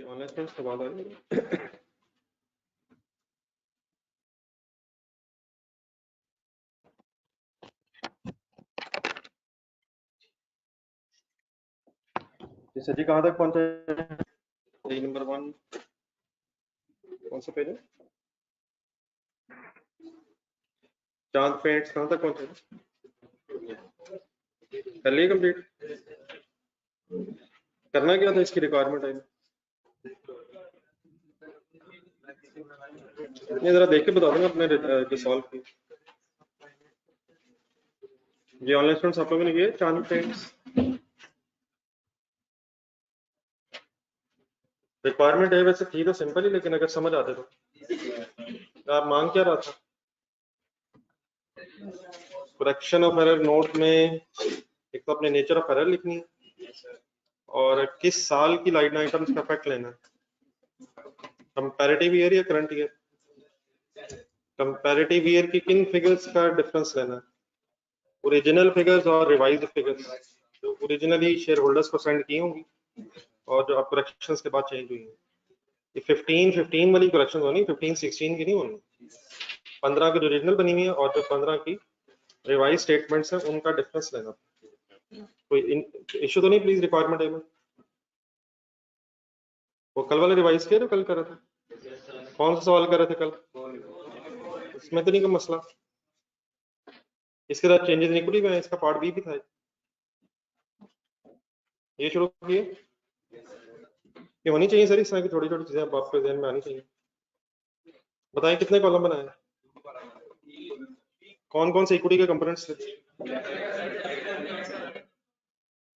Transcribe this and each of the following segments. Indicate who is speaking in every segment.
Speaker 1: Online सवाल है। जैसे जी कहाँ तक पहुंचे? पेज नंबर 1 कौन सा पेज है? चांद पेंट्स कहाँ तक पहुंचे? कर लिए कंप्लीट? करना क्या था, इसकी रिक्वायरमेंट है? नहीं, जरा देख के बता दूंगा अपने जो सॉल्व की। ये ऑनलाइन स्टूडेंट्स आप लोगों ने किए चांद पेंट्स? रिक्वायरमेंट है वैसे थी तो सिंपल ही, लेकिन अगर समझ आते तो आप मांग क्या रहा था? करेक्शन ऑफ एरर नोट में एक तो अपने नेचर ऑफ एरर लिखनी है और किस साल की लाइन आइटम्स का इफेक्ट लेना है। कंपैरेटिव ईयर या करंट ईयर? कंपैरेटिव ईयर की किन फिगर्स का डिफरेंस लेना है? ओरिजिनल फिगर्स और रिवाइज्ड फिगर्स, जो ओरिजिनली शेयर होल्डर्स को सेंड की होंगी और जो अब करेक्शंस के बाद चेंज हुई है। ये 15 वाली करेक्शन होनी, 15-16 की नहीं होनी। 15 की जो ओरिजिनल बनी हुई है और जो 15 की रिवाइज स्टेटमेंट्स है उनका डिफरेंस लेना। कोई इशू तो नहीं प्लीज रिक्वायरमेंट है में? वो कल वाला रिवाइज किया जो कल कर रहे थे? कौन सा सवाल कर रहे थे कल? इसमें तो नहीं कोई मसला। इसके साथ चेंजेस नहीं कुछ भी, इसका पार्ट बी भी था। ये शुरू किए, ये होनी चाहिए सर, इस तरह की छोटी छोटी चीजें आपके ध्यान में आनी चाहिए। बताएं कितने कॉलम बनाए? कौन कौन से इक्विटी के कंपोनेंट्स थे?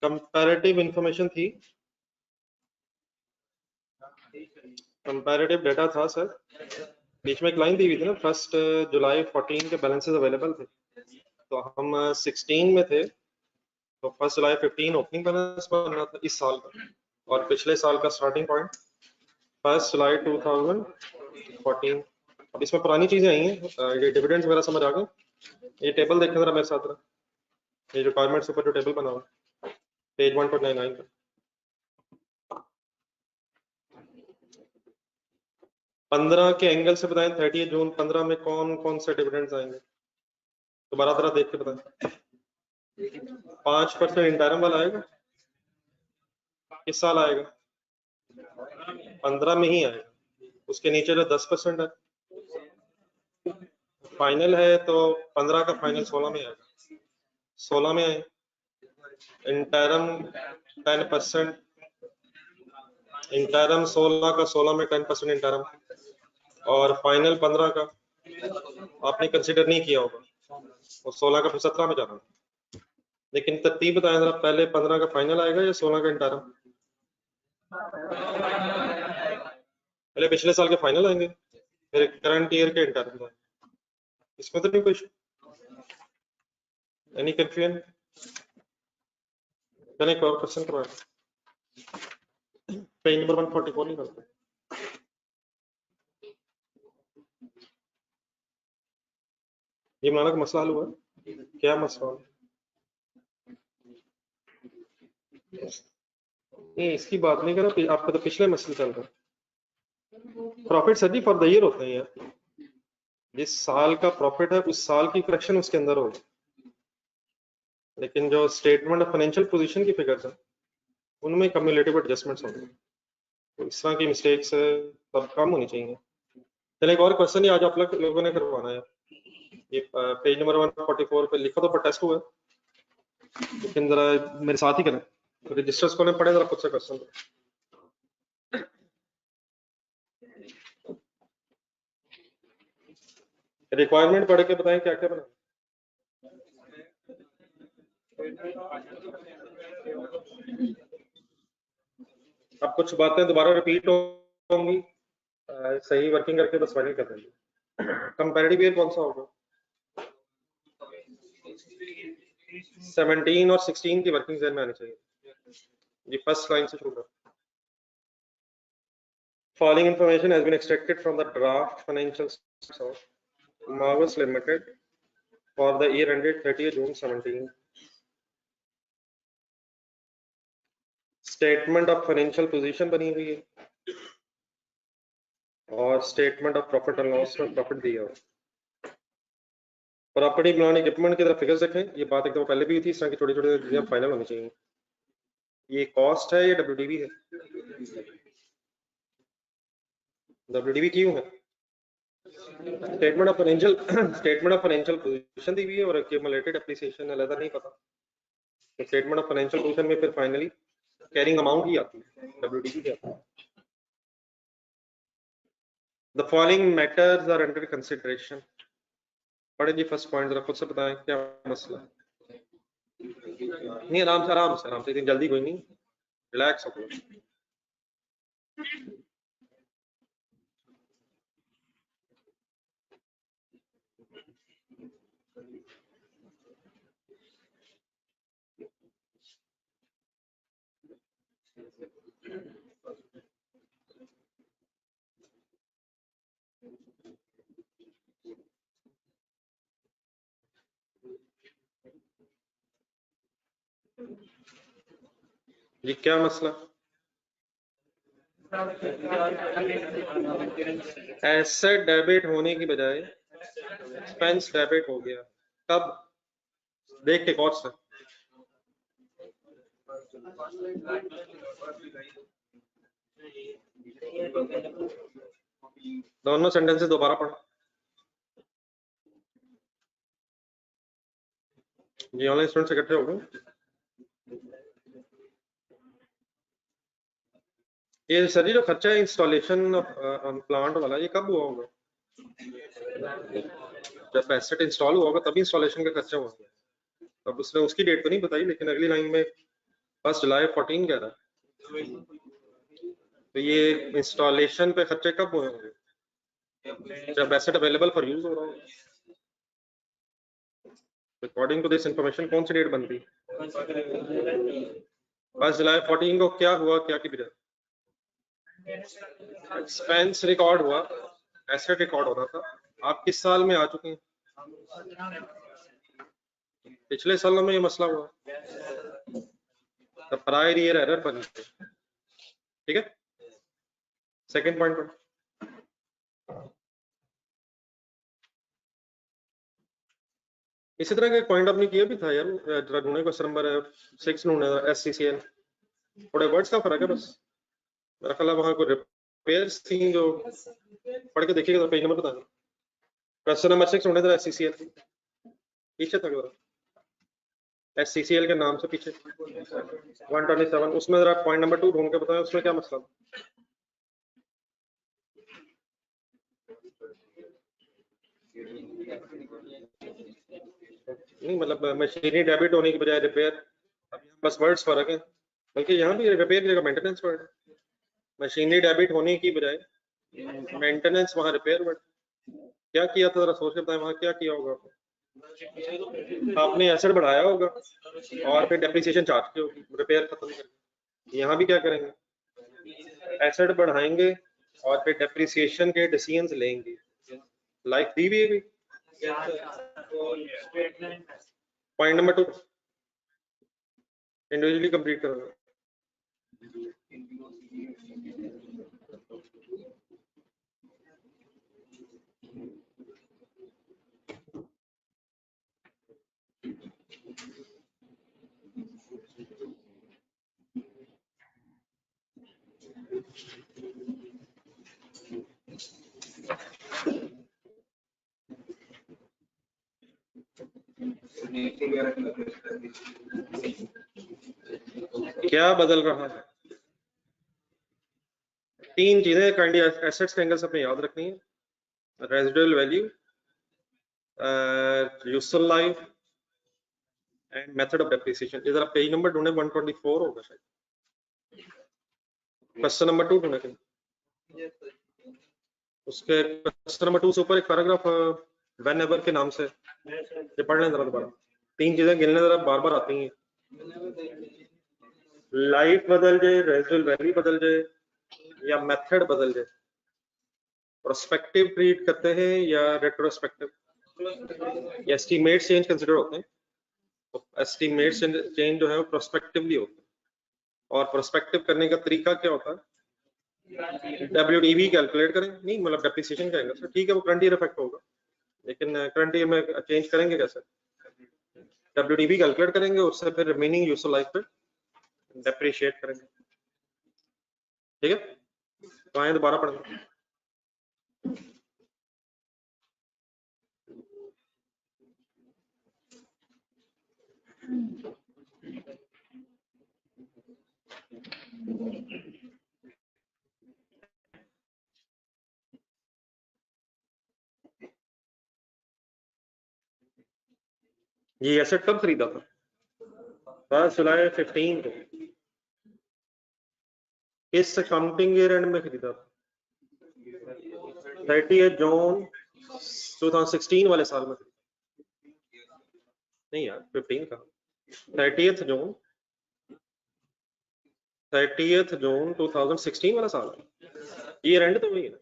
Speaker 1: कंपैरेटिव इंफॉर्मेशन थी, कंपैरेटिव डेटा था सर। बीच में एक लाइन दी हुई थी ना, 1 जुलाई 14 के बैलेंसेस अवेलेबल थे, तो हम 16 में थे, तो 1 जुलाई 15 ओपनिंग बैलेंस बनना था इस साल का, और पिछले साल का स्टार्टिंग पॉइंट 1 जुलाई 2014। अब इसमें पुरानी चीजें आई हैं, ये डिविडेंड्स वगैरह समझ आ गए। ये टेबल देखें जरा मेरे साथ, ये रिक्वायरमेंट्स ऊपर जो टेबल बना हुआ पेज 1.99 का। 15 के एंगल से बताएं 30 जून 15 में कौन कौन से डिविडेंड्स आएंगे, दोबारा तरह देख के बताएं। 5% इंटरम वाला आएगा, किस साल आएगा? 15 में ही आएगा। उसके नीचे जो 10% है फाइनल है, तो 15 का फाइनल 16 में आएगा, 16 में आए। इंटरम 10%, इंटरम 16 का 16 में 10% इंटरम, और फाइनल 15 का आपने कंसिडर नहीं किया होगा, और 16 का फिर 17 में जाना। लेकिन तरतीब बताएं जरा, पहले 15 का फाइनल आएगा या 16 का इंटरम? पहले पिछले साल के फाइनल आएंगे, फिर करंट ईयर के इंटरम आएंगे। इसमें तो नहीं कुछ एनी कंफ्यूजन? चलिए एक और क्वेश्चन करवाएं, पेज नंबर 144 निकालते हैं। ये माना का मसला हल हुआ? क्या मसला? नहीं, इसकी बात नहीं कर रहा, आपका तो पिछले मसले चल रहा है। Profit sir ji for the year होते हैं यार, जिस साल का प्रॉफिट है उस साल की करेक्शन उसके अंदर होगी, लेकिन जो स्टेटमेंट ऑफ फाइनेंशियल पोजीशन की फिगर्स है उनमें कम्युलेटिव एडजस्टमेंट्स होंगे, तो इस तरह की मिस्टेक्स सब कम होनी चाहिए। चलिए एक और क्वेश्चन आज आप लोगों ने करवाना है, ये पेज नंबर 144 पे लिखो तो पर टेस्ट हुआ, लेकिन जरा मेरे साथ ही करें, तो रजिस्टर्स को पढ़े जरा खुद से क्वेश्चन। रिक्वायरमेंट पढ़ के बताएं क्या क्या बना। अब कुछ बातें दोबारा रिपीट होंगी, सही वर्किंग करके बस फाइनल कर देंगे। कंपैरेटिव ईयर कौन सा होगा? 17 और 16 की वर्किंग ज़हन में आनी चाहिए। ये फर्स्ट लाइन से शुरू कर। Following information has been extracted from the draft financial statements of Marvels Limited for the year ended 30th June 17. Statement of financial position बनी हुई है, और statement of profit and loss में प्रॉफिट दिया हुआ। प्रॉपर्टी प्लांट इक्विपमेंट की तरफ figures देखें, ये बात एक दफा पहले भी हुई थी, इस तरह की छोटी छोटी चीजें फाइनल होनी चाहिए। ये कॉस्ट है, ये WDV है। WDV क्यों है? स्टेटमेंट ऑफ फाइनेंशियल पोजीशन दी हुई है और एक्यूमुलेटेड एप्रिसिएशन अलग नहीं पता। तो स्टेटमेंट ऑफ फाइनेंशियल पोजीशन में फिर फाइनली कैरिंग अमाउंट ही आती है, WDV की आती है। The following matters are under consideration. पढ़े जी फर्स्ट पॉइंट, जरा खुद से बताएं क्या मसला है। नहीं, आराम से इतनी जल्दी कोई नहीं, रिलैक्स हो। जी क्या मसला? एसेट डेबिट होने की बजाय एक्सपेंस डेबिट हो गया। कब? देख के कौन सा? दोनों सेंटेंसेस दोबारा पढ़ो जी, ऑनलाइन स्टूडेंट से इकट्ठे हो गए। ये सर जी जो खर्चा है इंस्टॉलेशन प्लांट वाला, ये कब हुआ होगा? जब एसेट इंस्टॉल हुआ होगा तभी इंस्टॉलेशन का खर्चा हुआ। अब उसने उसकी डेट तो नहीं बताई, लेकिन अगली लाइन में 1 जुलाई 14 कह रहा है। तो ये इंस्टॉलेशन पे खर्चे कब हुए होंगे? जब एसेट अवेलेबल फॉर यूज हो रहा हो। अकॉर्डिंग टू दिस इंफॉर्मेशन कौन सी डेट बनती? 1 जुलाई 14 को क्या हुआ, क्या की वजह? एक्सपेंस रिकॉर्ड हुआ, एसेट रिकॉर्ड होना था। आप किस साल में आ चुके हैं? पिछले सालों में ये मसला हुआ, तो प्रायर ईयर एरर बनी। ठीक है, सेकंड पॉइंट पर इसी तरह का एक पॉइंट आपने किया भी था यार, जरा ढूंढने, क्वेश्चन नंबर 6 ढूंढने, SCCL। थोड़े वर्ड्स का फर्क है बस, मेरा ख्याल है वहां को रिपेयर्स थी, जो पढ़ के देखिएगा तो पेज नंबर बताना। क्वेश्चन नंबर 6 ढूंढे थे SCCL पीछे था, SCCL के नाम से पीछे 127, उसमें जरा पॉइंट नंबर 2 ढूंढ के बताएं उसमें क्या मसला। नहीं मतलब मशीनरी डेबिट होने की बजाय रिपेयर, बस वर्ड्स फर्क है। बल्कि यहाँ भी रिपेयर की जगह मेंटेनेंस वर्ड है। मशीनरी डेबिट होने की बजाय मेंटेनेंस, वहाँ रिपेयर वर्ड। क्या किया था जरा सोच के बताएं, वहाँ क्या किया होगा? आपने एसेट बढ़ाया होगा और फिर डेप्रिसिएशन चार्ज की होगी, रिपेयर खत्म करके। यहाँ भी क्या करेंगे? एसेट बढ़ाएंगे और फिर डेप्रिसिएशन के डिसीजंस लेंगे। लाइक दी भी पॉइंट नंबर 2 इंडिविजुअली कंप्लीट करोगे। क्या बदल रहा है? 3 चीजें काइंडली एसेट्स के एंगल से अपने याद रखनी है। Residual value, useful life and method of depreciation. इधर आप पेज नंबर ढूंढे 124 होगा शायद, क्वेश्चन नंबर 2 ढूंढे। उसके क्वेश्चन नंबर 2 से ऊपर एक पैराग्राफ व्हेन एवर के नाम से, ये पढ़ लें जरा दोबारा। 3 चीजें गिनने जरा बार बार आती हैं, लाइफ बदल जाए, रेजिडुअल वैल्यू बदल जाए, या मेथड बदल जाए। प्रोस्पेक्टिव ट्रीट करते हैं या रेट्रोस्पेक्टिव, या एस्टीमेट चेंज कंसीडर होते हैं। तो एस्टीमेट चेंज जो है वो प्रोस्पेक्टिवली होता है। और प्रोस्पेक्टिव करने का तरीका क्या होता है? WDV कैलकुलेट करें, नहीं मतलब डेप्रिसिएशन करेंगे सर, ठीक है वो करंट ईयर इफेक्ट होगा, लेकिन करंट ईयर में चेंज करेंगे कैसे? WDV कैलकुलेट करेंगे, उससे फिर रिमेनिंग यूजफुल लाइफ पे डेप्रिशिएट करेंगे, ठीक है? तो आए दोबारा पढ़ेंगे। ये एसेट कब खरीदा था? 1 जुलाई 15 को, इस अकाउंटिंग ईयर एंड में खरीदा था, 30 जून 2016 वाले साल में। नहीं यार 15 का, 30 जून 2016 वाला साल है, ईयर एंड तो वही है।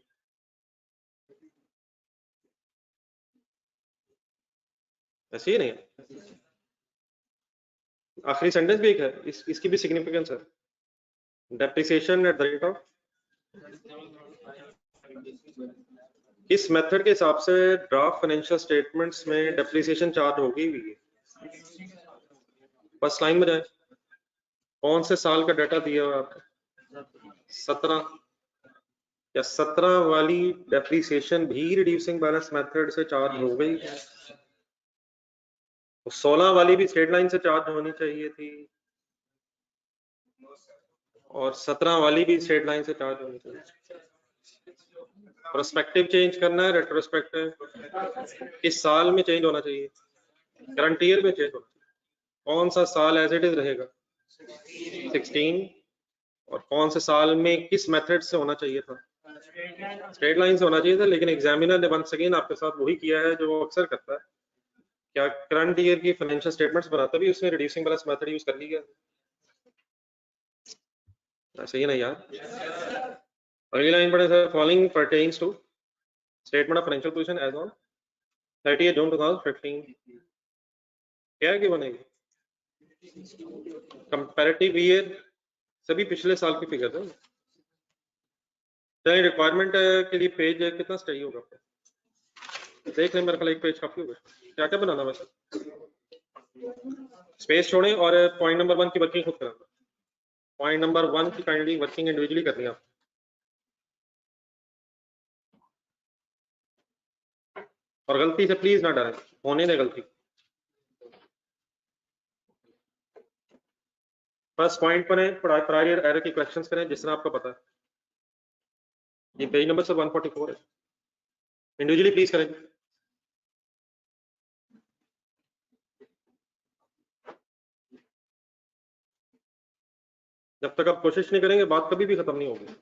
Speaker 1: ऐसे ही नहीं है, आखिरी सेंटेंस भी एक है, इसकी भी सिग्निफिकेंस है, depreciation at the rate of, इस मेथड के हिसाब से ड्राफ्ट फाइनेंशियल स्टेटमेंट्स में डेप्रिसिएशन चार्ज होगी भी। फर्स्ट लाइन में जाए, कौन से साल का डाटा दिया हुआ आपको? 17, या 17 वाली डेप्रिसिएशन भी रिड्यूसिंग बैलेंस मेथड से चार्ज हो गई, तो 16 वाली भी स्ट्रेट लाइन से चार्ज होनी चाहिए थी, और 17 वाली भी स्ट्रेट लाइन से चार्ज होनी चाहिए। प्रोस्पेक्टिव चेंज करना है, रेट्रोस्पेक्टिव किस साल में चेंज होना चाहिए? करंट ईयर में चेंज होना चाहिए। कौन सा साल एज इट इज रहेगा? 16। और कौन से साल में किस मेथड से होना चाहिए था? स्ट्रेट लाइन से होना चाहिए था, लेकिन एग्जामिनर ने वंस अगेन आपके साथ वही किया है जो वो अक्सर करता है, क्या करंट ईयर की फाइनेंशियल स्टेटमेंट्स बनाता भी उसने रिड्यूसिंग बैलेंस मेथड यूज कर लिया? ऐसे ही नहीं यार, अगली लाइन पढ़े sir, following pertains to statement of financial position as on 30 June 2015, क्या है कि बनेगी? कंपैरेटिव ईयर, सभी पिछले साल की फिगर है। चलिए रिक्वायरमेंट के लिए पेज कितना चाहिए होगा आपको? देख लें, मेरे ख्याल एक पेज काफी होगा। क्या क्या बनाना वैसे? स्पेस छोड़ें और पॉइंट नंबर 1 की वर्किंग खुद कराना। पॉइंट नंबर 1 की काइंडली वर्किंग इंडिविजुअली करनी है आप, और गलती से प्लीज ना डरें, होने दें गलती। फर्स्ट पॉइंट पर है, प्रायर एरर की क्वेश्चंस करें जिस तरह आपको पता है। ये पेज नंबर से 144 है, इंडिविजुअली प्लीज करें। जब तक आप कोशिश नहीं करेंगे बात कभी भी खत्म नहीं होगी।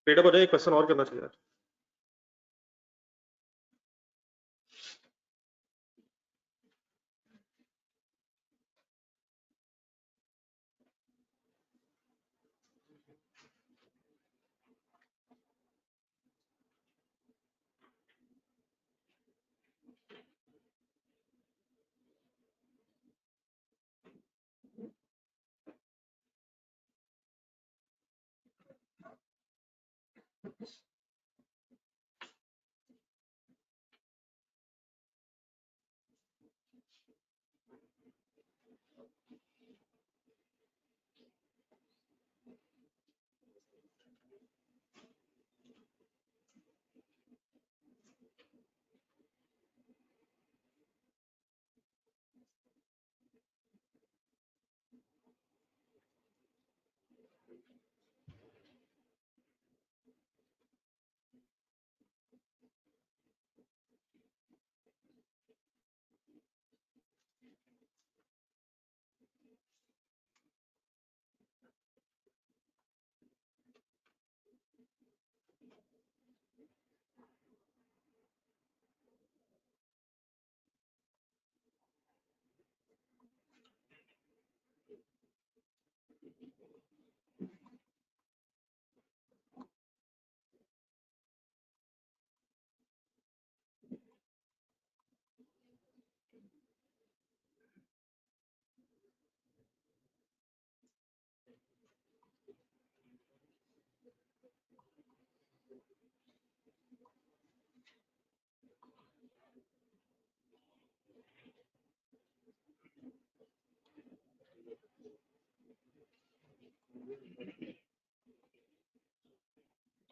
Speaker 1: पेड़ हो जाए, एक क्वेश्चन और करना चाहिए।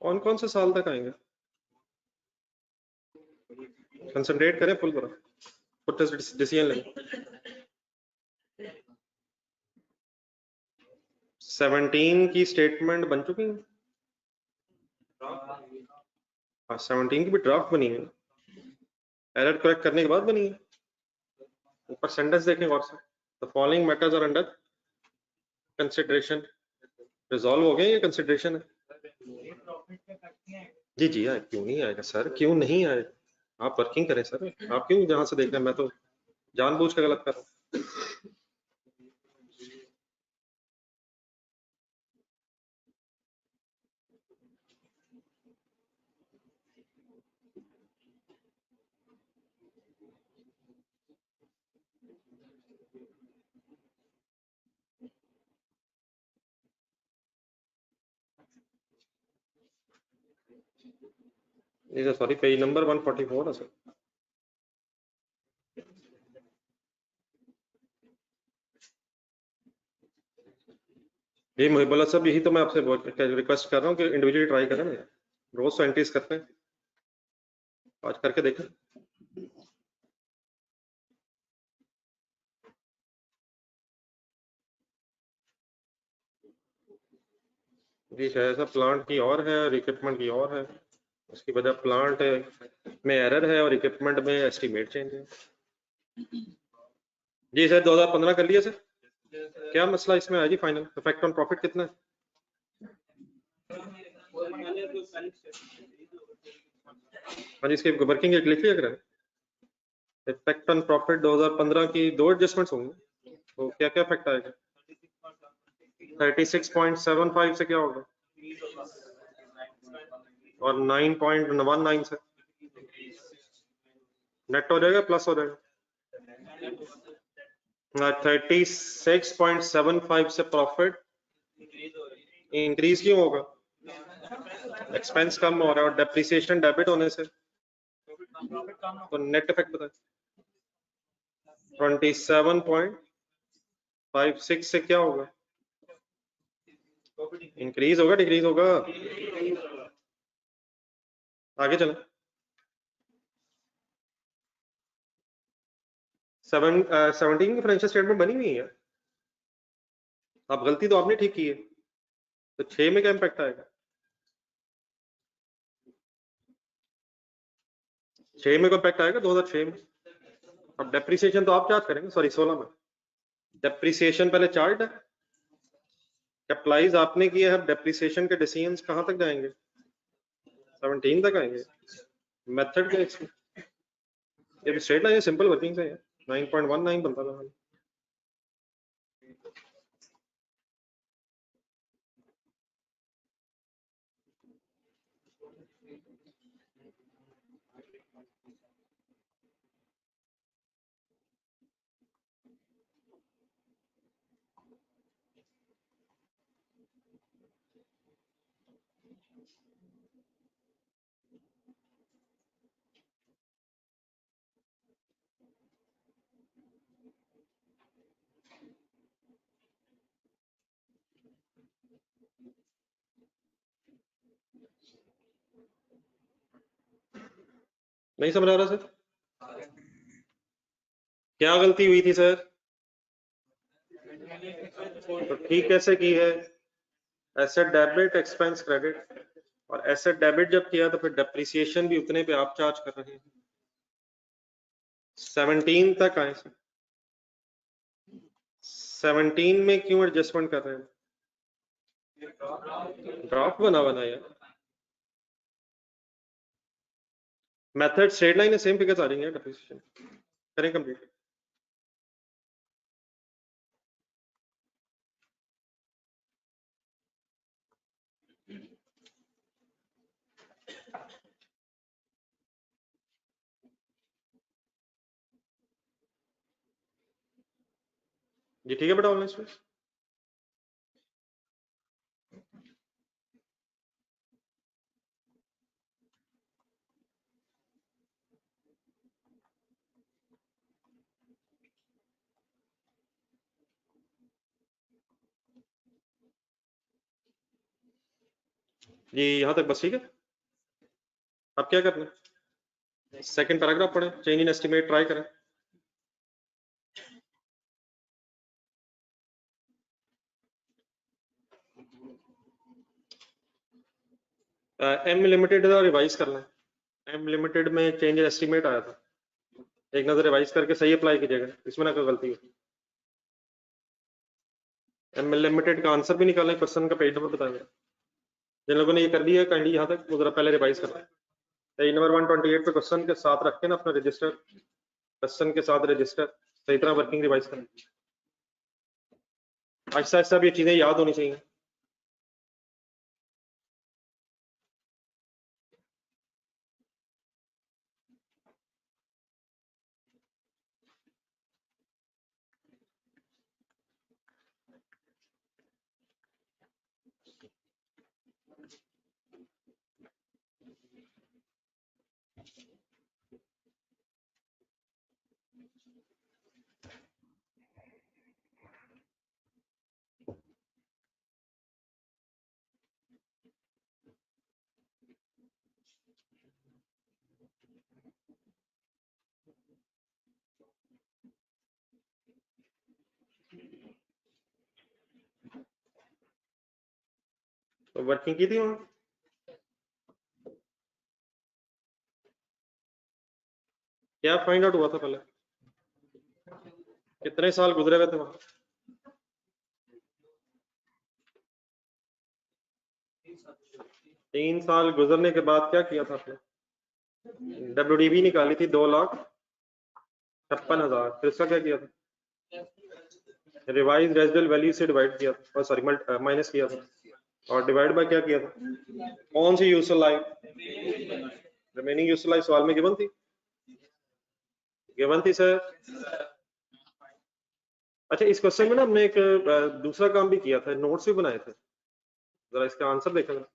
Speaker 1: कौन कौन से साल तक आएंगे? कंसंट्रेट करें फुल पूरा, पुट डिसीजन लें। 17 की स्टेटमेंट बन चुकी है। हाँ, 17 की भी ड्राफ्ट बनी है, एरर करेक्ट करने के बाद बनी है। ऊपर सेंटेंस देखें और से, the following matters are under consideration. Resolve हो गए, ये कंसिडरेशन है। जी जी आए, क्यों नहीं आएगा सर, क्यों नहीं आएगा? आप वर्किंग करें सर, आप क्यों जहां से देख रहे हैं, मैं तो जानबूझ के गलत कर रहा हूँ। ये सॉरी, पेज नंबर 144 है सर। ये मुहिबुल्ला साहब, यही तो मैं आपसे रिक्वेस्ट कर रहा हूँ कि इंडिविजुअली ट्राई करें ना, रोज तो एंट्रीज करते हैं, आज करके देखें। जी शायद साहब, प्लांट की और है और इक्विपमेंट की और है, उसकी वजह प्लांट में एरर है और इक्विपमेंट में एस्टीमेट चेंज है। जी सर, 2015 कर लिया सर, क्या मसला इसमें है जी? फाइनल इफेक्ट ऑन प्रॉफिट कितना है? हाँ जी, इसकी वर्किंग एक लिख लिया करें। इफेक्ट ऑन प्रॉफिट 2015 की दो एडजस्टमेंट्स होंगे, तो क्या क्या इफेक्ट आएगा? 36.75 से क्या होगा, और 9.19 से नेट हो जाएगा, प्लस हो जाएगा। 36.75 से प्रॉफिट इंक्रीज क्यों होगा? एक्सपेंस कम हो रहा है और डेप्रिसिएशन डेबिट होने से, तो नेट इफेक्ट बताए। 27.56 से क्या होगा, इंक्रीज होगा डिक्रीज होगा? आगे चलें। 17 की फाइनेंशियल स्टेटमेंट बनी हुई है, अब गलती तो आपने ठीक की है, तो 6 में क्या इम्पैक्ट आएगा? 6 में क्या इम्पैक्ट आएगा 2006 में? अब डेप्रिसिएशन तो आप चार्ज करेंगे, सॉरी 16 में डेप्रिसिएशन पहले चार्ज है, कैपिटलाइज आपने किया है, डेप्रिसिएशन के डिसीजंस कहां तक जाएंगे? 17 तक आएंगे। मेथड के इसमें ये स्ट्रेट लाइन सिंपल वर्किंग से है, 9.19 बनता था। नहीं समझ आ रहा सर, क्या गलती हुई थी सर? तो ठीक कैसे की है? एसेट डेबिट एक्सपेंस क्रेडिट, और एसेट डेबिट जब किया तो फिर डेप्रिसिएशन भी उतने पे आप चार्ज कर रहे हैं। 17 तक आए सर, 17 में क्यों एडजस्टमेंट कर रहे हैं? ड्राफ्ट बना यार, मेथड स्ट्रेट लाइन है, सेम फिगर्स आ रही है, डेप्रिसिएशन करें कंप्लीट। जी ठीक है बेटा, ऑनलाइन स्टूडेंट। जी यहाँ तक बस ठीक है। अब क्या करना है, सेकंड पैराग्राफ पढ़ें, चेंज इन एस्टिमेट ट्राई करें। एम लिमिटेड रिवाइज करना है। एम लिमिटेड में चेंज इन एस्टिमेट आया था, एक नजर रिवाइज करके सही अप्लाई कीजिएगा, इसमें ना कोई गलती हो। एम लिमिटेड का आंसर भी निकालें, क्वेश्चन का पेज नंबर बताएंगे। जिन लोगों ने ये कर लिया काइंडली यहाँ तक वो जरा पहले रिवाइज करना है। पेज नंबर 128 पे क्वेश्चन के साथ रख के ना अपना रजिस्टर, क्वेश्चन के साथ रजिस्टर सही तरह वर्किंग रिवाइज करें। आहिस्ता आहिस्ता भी ये चीजें याद होनी चाहिए। तो वर्किंग की थी वहां, क्या फाइंड आउट हुआ था पहले, कितने साल गुजरे हुए थे वहां? 3 साल गुजरने के बाद क्या किया था आपने? WDV निकाली थी 2,56,000, फिर इसका क्या किया था? रिवाइज रेजिडुअल वैल्यू से डिवाइड किया था, सॉरी माइनस किया था, और डिवाइड बाय क्या किया था? कौन सी useful life? Remaining useful life सवाल में गिवन थी, गिवन थी सर। अच्छा इस क्वेश्चन में ना हमने एक दूसरा काम भी किया था, नोट्स भी बनाए थे, जरा इसका आंसर देखा जरा।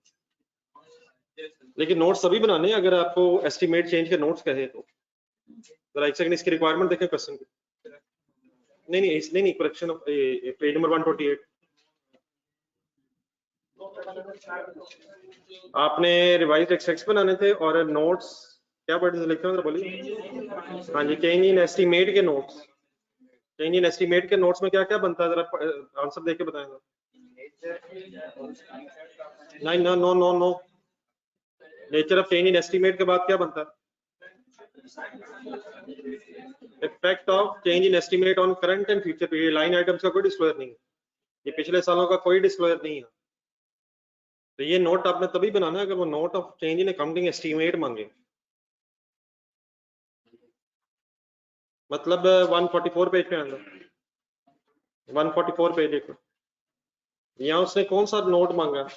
Speaker 1: लेकिन नोट्स तभी बनाने हैं अगर आपको एस्टिमेट चेंज के नोट्स कहे तो। जरा एक सेकंड इसकी रिक्वायरमेंट देखें क्वेश्चन की। नहीं करेक्शन ऑफ पेज नंबर 128। आपने रिवाइज टेक्स्ट बनाने थे और नोट्स क्या वर्ड लिखे हैं बोलिए। हाँ जी, चेंज इन एस्टिमेट के नोट्स, चेंज इन एस्टिमेट के नोट्स में क्या क्या बनता है, जरा आंसर देके बताएंगे। नहीं no no no no, nature of change in estimate के बाद क्या बनता है? Effect of change in estimate on current and future period. Line items का कोई डिस्क्लोजर नहीं है, ये पिछले सालों का कोई डिस्क्लोजर नहीं है। तो ये नोट आपने तभी बनाना है अगर वो note of change in accounting estimate मांगे। मतलब 144 पेज पे आएगा, 144 पेज देखो, यहाँ उसने कौन सा नोट मांगा?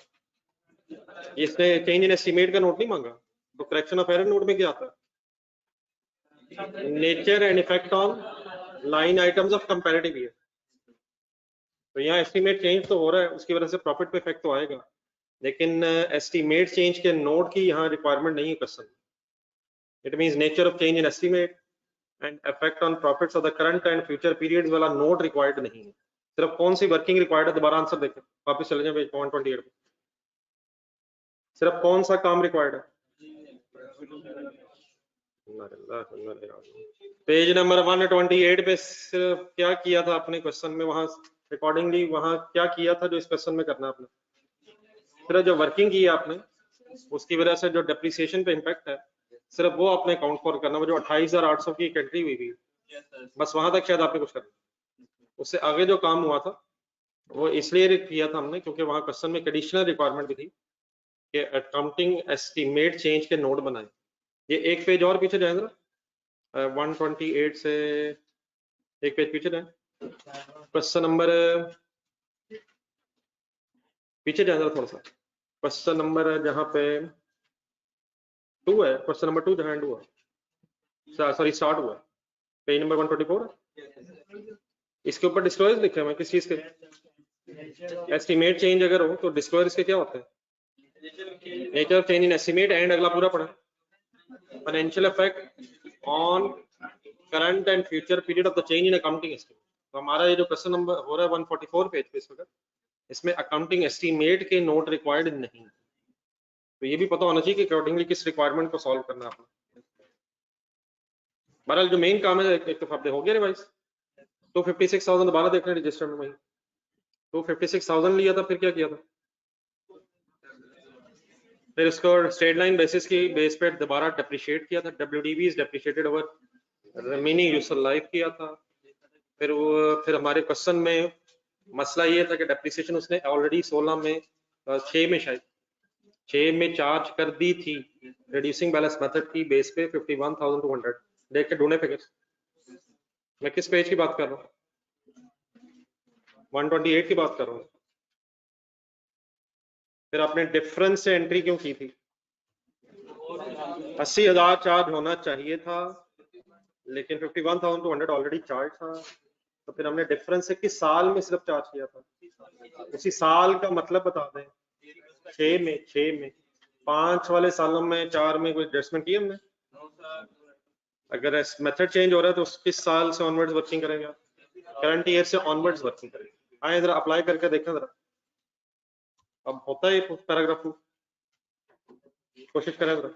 Speaker 1: इसने चेंज इन एस्टिमेट का नोट नहीं मांगा, तो करेक्शन ऑफ एरर नोट में क्या आता है? Nature and effect on line items of comparative year. तो यहाँ एस्टिमेट चेंज तो हो रहा है, उसकी वजह से प्रॉफिट पे इफेक्ट तो आएगा, लेकिन एस्टिमेट चेंज के नोट की यहाँ रिक्वायरमेंट नहीं है question. It means nature of change in estimate and effect on profits of the current and future periods वाला नोट रिक्वायर्ड नहीं है। सिर्फ कौन सी वर्किंग रिक्वायर्ड है, दोबारा आंसर देखें, वापस चले जाए पेज 128 पे। सिर्फ कौन सा काम रिक्वायर्ड है? पेज नंबर 128 पे सिर्फ क्या किया था आपने क्वेश्चन में, वहां अकॉर्डिंगली वहां क्या किया था जो इस क्वेश्चन में करना आपने? सिर्फ जो वर्किंग की है आपने उसकी वजह से जो डेप्रिसिएशन पे इम्पैक्ट है सिर्फ वो आपने अकाउंट फॉर करना, वो जो 28,800 की एंट्री हुई थी बस वहां तक शायद आपने कुछ करना। उससे आगे जो काम हुआ था वो इसलिए किया था हमने क्योंकि वहां क्वेश्चन में एडिशनल रिक्वायरमेंट भी थी कि अकाउंटिंग एस्टिमेट चेंज के नोट बनाए। ये एक पेज और पीछे जाए जरा, 128 से एक पेज पीछे जाए, क्वेश्चन नंबर पीछे जाए जरा थोड़ा सा, क्वेश्चन नंबर जहाँ पे 2 है, क्वेश्चन नंबर 2 जहाँ एंड हुआ, सॉरी स्टार्ट हुआ, पेज नंबर 124। इसके ऊपर डिस्क्लोजर लिखे हुए किस चीज के? एस्टिमेट चेंज अगर हो तो डिस्क्लोजर इसके क्या होते हैं? Nature of change in estimate and अगला पूरा पढ़ा, financial effect on current and future period of the change in accounting estimate. तो हमारा ये जो क्वेश्चन नंबर हो रहा है 144 पेज पे इस वक्त, इसमें अकाउंटिंग एस्टिमेट के नोट रिक्वायर्ड नहीं। तो ये भी पता होना चाहिए कि अकॉर्डिंगली किस रिक्वायरमेंट को सॉल्व करना है आपने। बहरहाल जो मेन काम है एक दफा हो गया रिवाइज। तो 56,000 दोबारा देख रहे हैं रजिस्टर में वही, तो 56,000 लिया था, फिर क्या किया था, फिर इसको स्ट्रेट लाइन बेसिस की बेस पे दोबारा डेप्रिशिएट किया था, WDV is depreciated over remaining useful life किया था। फिर हमारे क्वेश्चन में मसला ये था कि डेप्रिसिएशन उसने ऑलरेडी 16 में 6 में शायद 6 में चार्ज कर दी थी रिड्यूसिंग बैलेंस मेथड की बेस पे 51,200। देख के ढूंढे फिगर, मैं किस पेज की बात कर रहा हूँ, 128 की बात कर रहा हूँ। फिर आपने डिफरेंस से एंट्री क्यों की थी, 80,000 चार्ज होना चाहिए था लेकिन 51,200 ऑलरेडी चार्ज था, तो फिर हमने डिफरेंस से किस साल में सिर्फ चार्ज किया था, उसी साल का मतलब बता दें, 6 में 5 वाले सालों में 4 में कोई एडजस्टमेंट की हमने, अगर मेथड चेंज हो रहा है तो किस साल से ऑनवर्ड्स वर्किंग करेंगे, करंट ईयर से ऑनवर्ड्स वर्किंग करेंगे। आए जरा अप्लाई करके देखें जरा, अब होता है पैराग्राफ, कोशिश करें जरा।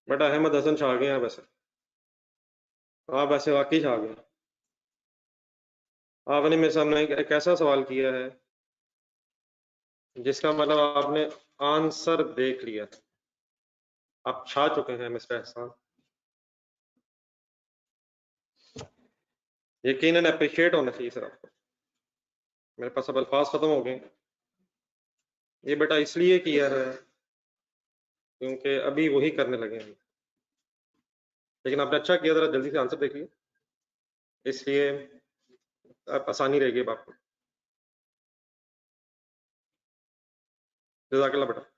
Speaker 1: बेटा अहमद हसन छा गए हैं वैसे, आप वैसे वाकई छा गए। आपने मेरे सामने एक ऐसा सवाल किया है जिसका मतलब आपने आंसर देख लिया, आप छा चुके हैं मिस्टर एहसान, यकीनन अप्रिशिएट होना चाहिए सर आपको। मेरे पास अब अल्फाज खत्म हो गए। ये बेटा इसलिए किया है क्योंकि अभी वही करने लगे हैं, लेकिन आपने अच्छा किया, जरा जल्दी से आंसर देख लिया, इसलिए अब आसानी रहेगी अब आपको। जज़ाकल्लाह बेटा।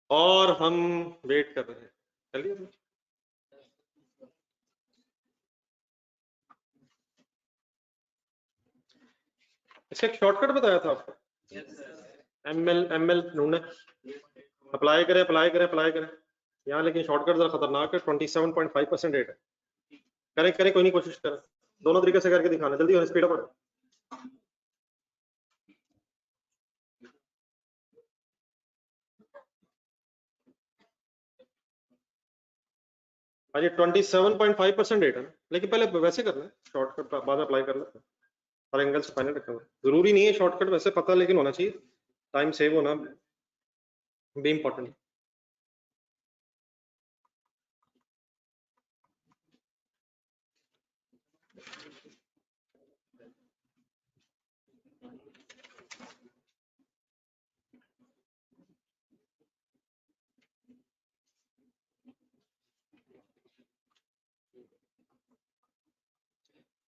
Speaker 1: और हम वेट कर रहे हैं, चलिए इसका एक शॉर्टकट बताया था आपको, एमएल ढूंढे, अप्लाई करें अप्लाई करें अप्लाई करें यहाँ, लेकिन शॉर्टकट जरा खतरनाक है, 27.5% रेट है। करें करें कोई नहीं, कोशिश करें, दोनों तरीके से करके दिखाना, जल्दी स्पीड अप। हाँ जी 27.5% रेट है ना, लेकिन पहले वैसे करना है, शॉर्टकट बाद में अप्लाई कर लेते हैं, हर एंगल से फाइनल रखना, जरूरी नहीं है शॉर्टकट वैसे पता, लेकिन होना चाहिए, टाइम सेव होना भी इम्पोर्टेंट।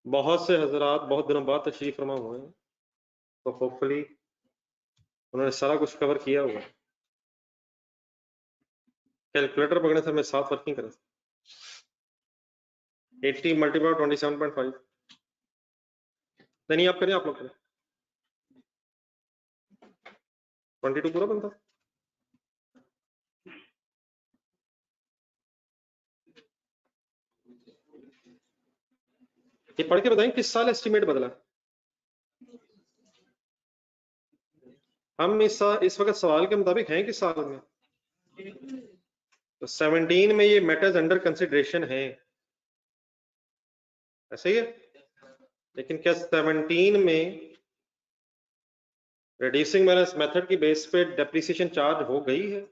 Speaker 1: बहुत से हजरात बहुत दिनों बाद तशरीफ फरमा हुए हैं, तो होपफुली उन्होंने सारा कुछ कवर किया हुआ है। कैलकुलेटर पकड़ने से हमें 7 वर्किंग करें, 80 मल्टीप्लाई 27.5, नहीं आप करें, आप लोग करें, 22 पूरा बनता, ये पढ़ के बताएं किस साल एस्टिमेट बदला। हम इस वक्त सवाल के मुताबिक हैं किस साल में, तो 17 में ये मैटर्स अंडर कंसिडरेशन है, ऐसे ही है, लेकिन क्या 17 में रिड्यूसिंग बैलेंस मेथड की बेस पे डेप्रिसिएशन चार्ज हो गई है,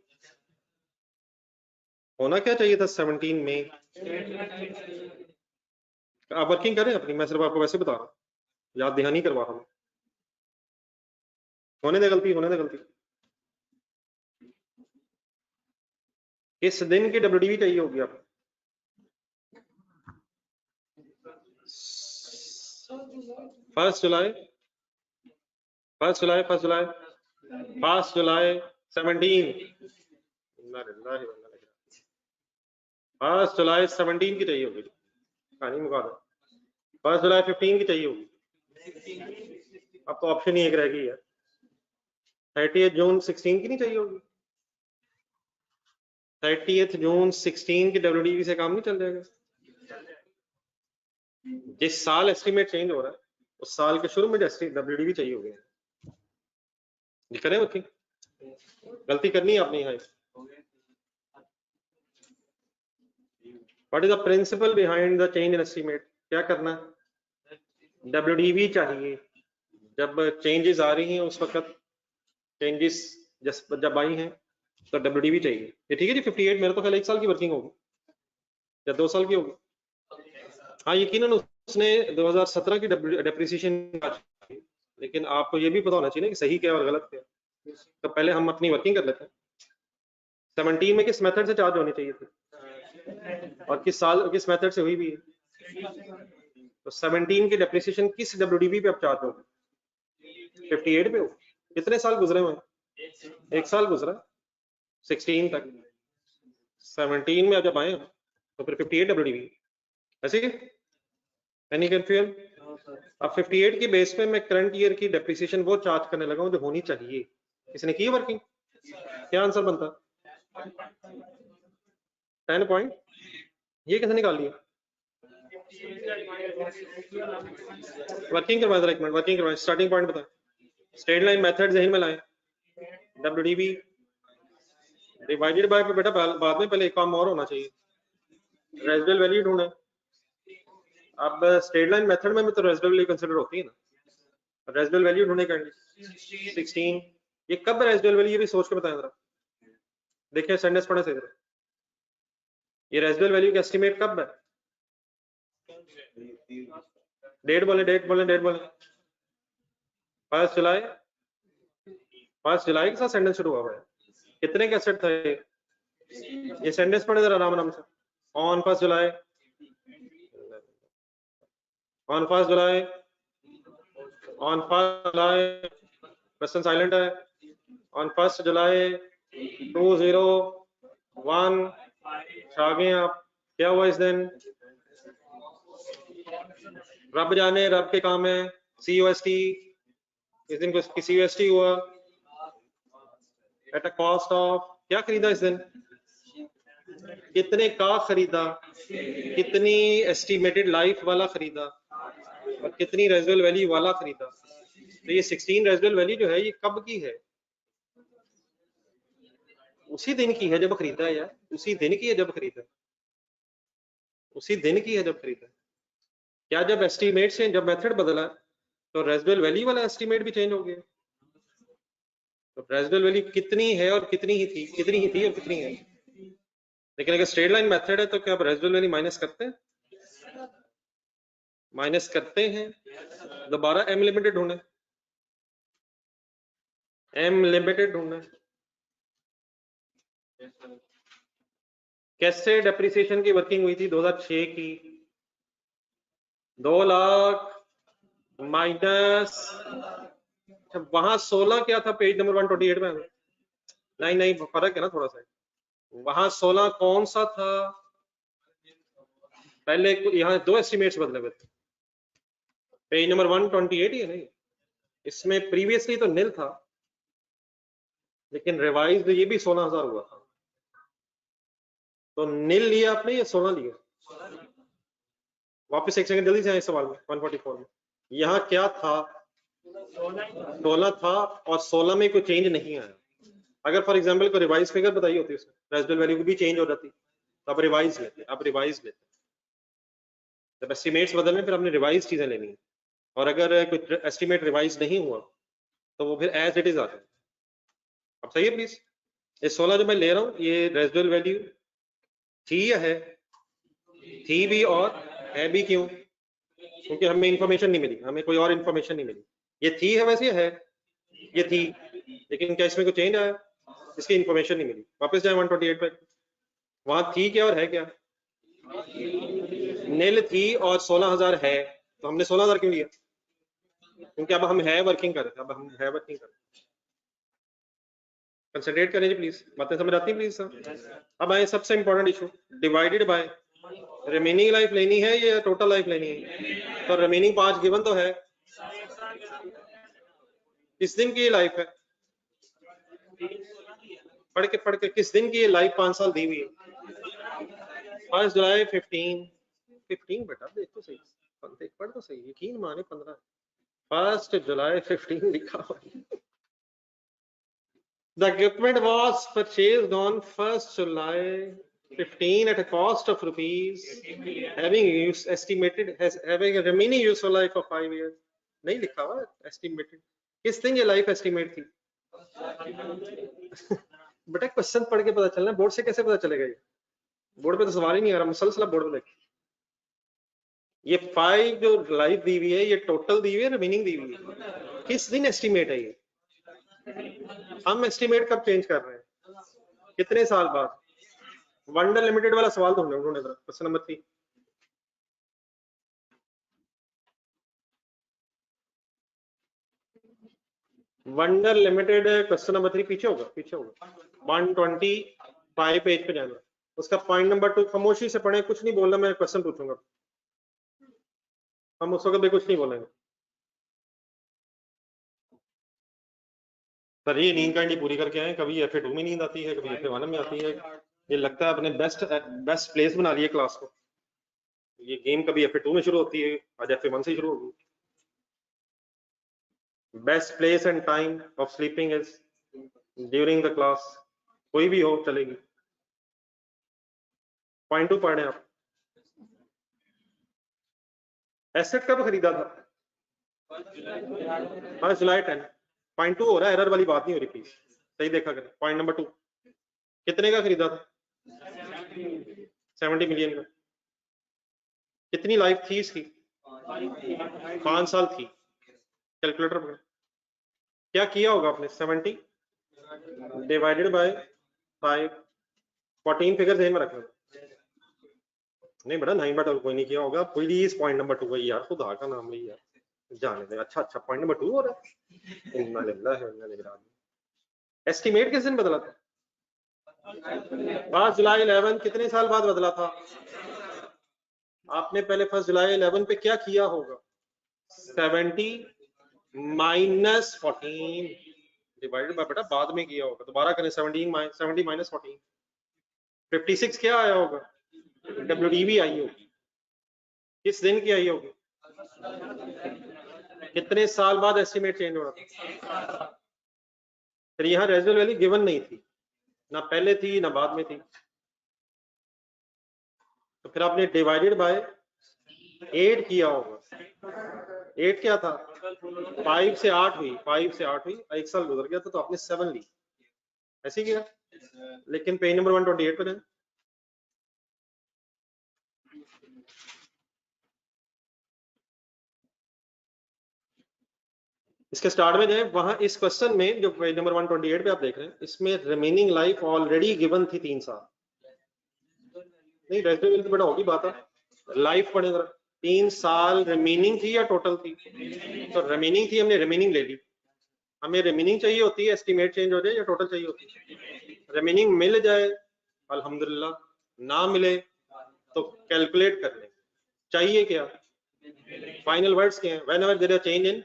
Speaker 1: होना क्या चाहिए था 17 में? आप वर्किंग करें अपनी, मैं सिर्फ आपको वैसे बता रहा हूँ, याद दहानी करवा रहा हूँ। होने दे गलती, होने दे गलती। किस दिन की WDV चाहिए होगी आपको? फर्स्ट जुलाई, फर्स्ट जुलाई, फर्स्ट जुलाई, फर्स्ट जुलाई 17, फर्स्ट जुलाई 17 की चाहिए होगी, कहानी मुका दो। फर्स्ट जुलाई 15 की चाहिए होगी। अब तो ऑप्शन ही एक रह गई है। 30 जून 16 की नहीं चाहिए होगी? 30 जून 16 की WDV से काम नहीं चल जाएगा? जिस साल एस्टिमेट चेंज हो रहा है उस साल के शुरू में WDV चाहिए होगी। ये करें वर्किंग, गलती करनी है आपने यहाँ। What is the principle behind the change in estimate? क्या करना है? WDV चाहिए जब चेंजेस आ रही हैं, उस वक्त चेंजेस जब आई हैं तो WDV चाहिए। ये ठीक है जी। 58 मेरे तो ख्याल 1 साल की वर्किंग होगी या 2 साल की होगी। हाँ यकीनन उसने 2017 की डेप्रिसिएशन, लेकिन आपको ये भी पता होना चाहिए ना कि सही क्या और गलत क्या। तो पहले हम अपनी वर्किंग कर लेते हैं। 17 में किस मेथड से चार्ज होनी चाहिए थी और किस साल किस मेथड से हुई भी है? तो 17 की डेप्रिसिएशन किस WDV पे आप चार्ज होगा? 58 पे हो। कितने साल गुजरे हुए? 1 साल गुजरा 16 तक। 17 में जब आए तो फिर 58 WDV ऐसे ही। Any confusion? अब 58 की बेस पे मैं करंट ईयर की डेप्रिसिएशन वो चार्ज करने लगा हूं जो होनी चाहिए। इसने की वर्किंग, क्या आंसर बनता? 10 पॉइंट। ये कैसे निकाल लिया? वर्किंग करवाए जरा, एक मिनट वर्किंग करवाए। स्टार्टिंग पॉइंट बताएं, स्ट्रेट लाइन मेथड जहन में लाएं। WDV डिवाइडेड बाय पे बेटा बाद में, पहले एक काम और होना चाहिए, रेजिडुअल वैल्यू ढूंढे। अब स्ट्रेट लाइन मेथड में भी तो रेजिडुअल वैल्यू कंसीडर होती है ना। रेजिडुअल वैल्यू ढूंढे करेंगे 16। ये कब रेजिडुअल वैल्यू, ये भी सोच के बताएं जरा। देखिए सेंटेंस पढ़े से जरा, ये रेजिडुअल वैल्यू का एस्टीमेट कब है? डेट बोले, डेट बोले, डेट बोले। 1 जुलाई, 1 जुलाई के साथ सेंटेंस शुरू हुआ है। कितने के सेट थे? ये सेंटेंस पढ़े जरा आराम आराम से। On 1 July, on 1 July, on 1 July, question silent है। ऑन 1 जुलाई 2001 आ गए आप, क्या हुआ इस दिन? रब जाने, रब के काम है। COST, इस दिन कुछ COST हुआ एट अ कॉस्ट ऑफ, क्या खरीदा इस दिन? कितने का खरीदा? कितनी एस्टिमेटेड लाइफ वाला खरीदा और कितनी रेजिडुअल वैल्यू वाला खरीदा? तो ये 16 रेजिडुअल वैल्यू जो है ये कब की है? उसी दिन की है जब खरीदा है यार, उसी दिन की है जब खरीदा, उसी दिन की है जब खरीदा। क्या जब एस्टिमेट से जब मेथड बदला तो रेजिडुअल वैल्यू वाला एस्टिमेट भी चेंज हो गया? तो रेजिडुअल वैल्यू कितनी है और कितनी ही थी, कितनी ही थी और कितनी है। लेकिन अगर स्ट्रेट लाइन मेथड है तो क्या आप रेजिडुअल वैल्यू माइनस करते हैं? माइनस करते हैं। दोबारा M लिमिटेड ढूंढे, M लिमिटेड ढूंढे। कैसे डेप्रिसिएशन की वर्किंग हुई थी 2006 की? 2 लाख माइनस, वहां 16 क्या था पेज नंबर 128 में? नहीं नहीं फर्क है ना थोड़ा सा। वहां 16 कौन सा था? पहले यहाँ 2 एस्टिमेट्स बदले हुए थे। पेज नंबर 128 ही है नहीं, इसमें प्रीवियसली तो नील था लेकिन रिवाइज ये भी 16,000 हुआ था। तो नील लिया आपने या 16 लिया? वापस एक सेकंड जल्दी से आए सवाल में 144 में। यहाँ क्या था? 16 था और 16 में कोई चेंज नहीं आया। अगर फॉर एग्जांपल को रिवाइज फिगर बताई होती उसमें, रेजिडुअल वैल्यू भी चेंज हो जाती, तो अब रिवाइज लेते, अब रिवाइज लेते। जब एस्टिमेट्स बदलने फिर हमने रिवाइज चीजें लेनी है, और अगर कोई एस्टिमेट रिवाइज नहीं हुआ तो वो फिर एज इट इज आता है। अब सही है प्लीज? ये 16 जो मैं ले रहा हूँ ये रेजिडुअल वैल्यू थी या है? थी भी और है भी, क्यों? क्योंकि हमें इंफॉर्मेशन नहीं मिली, हमें कोई और इंफॉर्मेशन नहीं मिली। ये थी है वैसे है, ये थी, लेकिन क्या इसमें कोई चेंज आया? इसकी इंफॉर्मेशन नहीं मिली। वापस जाए 128 पे, वहां थी क्या और है क्या? नील थी और 16,000 है, तो हमने 16,000 क्यों लिया? क्योंकि अब हम है वर्किंग कर रहे थे, अब हम है वर्किंग कर रहे हैं। कंसंट्रेट करें जी प्लीज, बातें समझ आती है प्लीज सर? अब आए सबसे important issue, divided by remaining life लेनी है या टोटल लाइफ लेनी है? तो रिमेनिंग 5 गिवन तो है, किस दिन की लाइफ है? पढ़ के किस दिन की ये लाइफ 5 साल दी हुई है? 1 जुलाई 15 बेटा देख तो सही, देख पढ़ तो सही, यकीन माने 15, 1 जुलाई 15 लिखा हुआ है। The equipment was purchased on 1 July 15 at a cost of rupees, having having a remaining useful life of 5 years. नहीं लिखा हुआ estimated, किस दिन ये लाइफ एस्टिमेट थी? बेटा क्वेश्चन पढ़ के पता चलना, बोर्ड से कैसे पता चलेगा? ये बोर्ड पे तो सवाल ही नहीं आ रहा, मुसलसल बोर्ड पे देखिए। ये 5 जो लाइफ दी हुई है, ये टोटल दी हुई है, रिमेनिंग दी हुई है, किस दिन एस्टिमेट है ये? हम एस्टिमेट कब चेंज कर रहे हैं? कितने साल बाद? वंडर लिमिटेड वाला सवाल ढूंढने जरा, question number 3। Wonder limited question number 3 पीछे होगा, पीछे होगा, 125 पेज पे जाना, उसका पॉइंट नंबर 2। खामोशी से पढ़े, कुछ नहीं बोलना, मैं क्वेश्चन पूछूंगा, हम उस वक्त भी कुछ नहीं बोलेंगे। सर ये नींद काइंडली पूरी करके आए, कभी FA2 में नींद आती है, कभी FA1 में आती है, ये लगता है अपने बेस्ट प्लेस बना लिए क्लास को। ये गेम कभी FA2 में शुरू होती है, आज FA1 से शुरू होगी। Best place and time of sleeping is during the class, कोई भी हो चलेगी। पॉइंट 2 पढ़े आप। एसेट कब खरीदा था? 1 जुलाई 10। पॉइंट 2 हो रहा है, एरर वाली बात नहीं हो रही, प्लीज सही देखा करें। पॉइंट नंबर 2, कितने का खरीदा था? 70 मिलियन का। कितनी लाइफ थी इसकी? 5 साल थी। कैलकुलेटर पकड़, क्या किया होगा आपने? 70 डिवाइडेड बाय 5, 14 फिगर ध्यान में रखना। नहीं बेटा 9 बटा कोई नहीं किया होगा, प्लीज पॉइंट नंबर 2 यार, खुदा का नाम ली यार, जाने दे। अच्छा पॉइंट नंबर 2 हो रहा है। इन्ना लिल्लाह व इन्ना इलैहि राजिऊन। एस्टिमेट किस दिन बदला था? 5 जुलाई 11, कितने साल बाद बदला था? आपने पहले 1 जुलाई 11 पे क्या किया होगा? 70 माइनस 14 डिवाइडेड बाय, बेटा बाद में किया होगा, दोबारा करें। 70 माइनस 14, 56 क्या आया होगा? WDV आई होगी, किस दिन की आई होगी? कितने साल बाद एस्टिमेट चेंज हो रहा था? फिर यहाँ रेजिडुअल वैल्यू गिवन नहीं थी, ना पहले थी ना बाद में थी, तो फिर आपने डिवाइडेड बाय 8 किया होगा। 8 क्या था? 5 से 8 हुई, 5 से 8 हुई, 1 साल गुजर गया था, तो आपने 7 ली, ऐसे ही किया। लेकिन पेज नंबर 128 पर है। इसके स्टार्ट में जाए, वहां इस क्वेश्चन में जो पेज नंबर 128 पे आप देख रहे हैं, इसमें रिमेनिंग लाइफ ऑलरेडी गिवन थी 3 साल। नहीं रेजिडुअल तो बेटा होगी बात है, लाइफ पढ़े जरा। 3 साल रिमेनिंग थी या टोटल थी? तो रिमेनिंग थी, हमने रिमेनिंग ले ली। हमें रिमेनिंग चाहिए होती है, एस्टिमेट चेंज हो जाए, या टोटल चाहिए होती है? रिमेनिंग मिल जाए अल्हम्दुलिल्लाह, ना मिले तो कैलकुलेट कर लें। चाहिए क्या? फाइनल वर्ड्स क्या हैं? Whenever there is a change in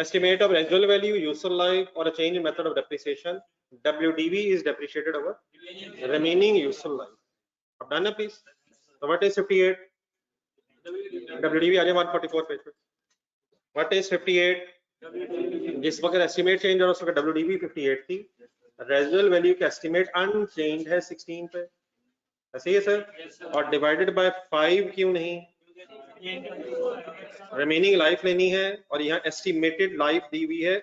Speaker 1: estimate of residual value, useful life, or a change in method of depreciation, WDV is depreciated over remaining useful life. अब done है please? So what is 58? WDV आ जाए 144 page पे। What is 58? जिस वक्त estimate change हो रहा है उस वक्त WDV 58 थी, रेजिडुअल वैल्यू का एस्टिमेट अनचेंज है 16 पे, ऐसे ही है सर। और डिवाइडेड बाय 5 क्यों नहीं? रिमेनिंग लाइफ लेनी है, और यहाँ एस्टिमेटेड लाइफ दी हुई है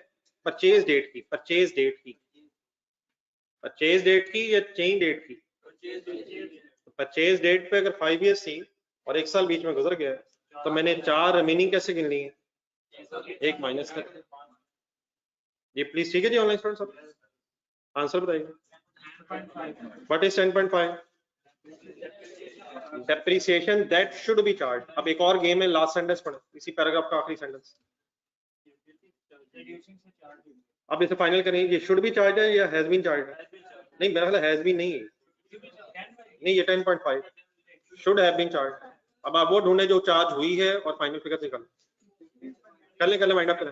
Speaker 1: परचेज डेट की, परचेज डेट की, परचेज डेट की या चेंज डेट की? परचेज डेट पे अगर 5 ईयर्स थी और 1 साल बीच में गुजर गया तो मैंने 4 रिमेनिंग कैसे गिन ली है? 1 माइनस कर। ये प्लीज ठीक है जी ऑनलाइन स्टूडेंट सब आंसर बताइए। What is 10.5? Depreciation that should be charge. अब एक और गेम है, लास्ट सेंटेंस पढ़े इसी पैराग्राफ का आखिरी सेंटेंस। अब इसे फाइनल करें, ये शुड बी चार्ज है या हैज बीन चार्ज है? नहीं मेरा ख्याल हैज बीन नहीं है, नहीं ये 10.5 शुड हैव बीन चार्ज। अब आप वो ढूंढे जो चार्ज हुई है और फाइनल फिगर निकालें। कर ले माइंड अप करें।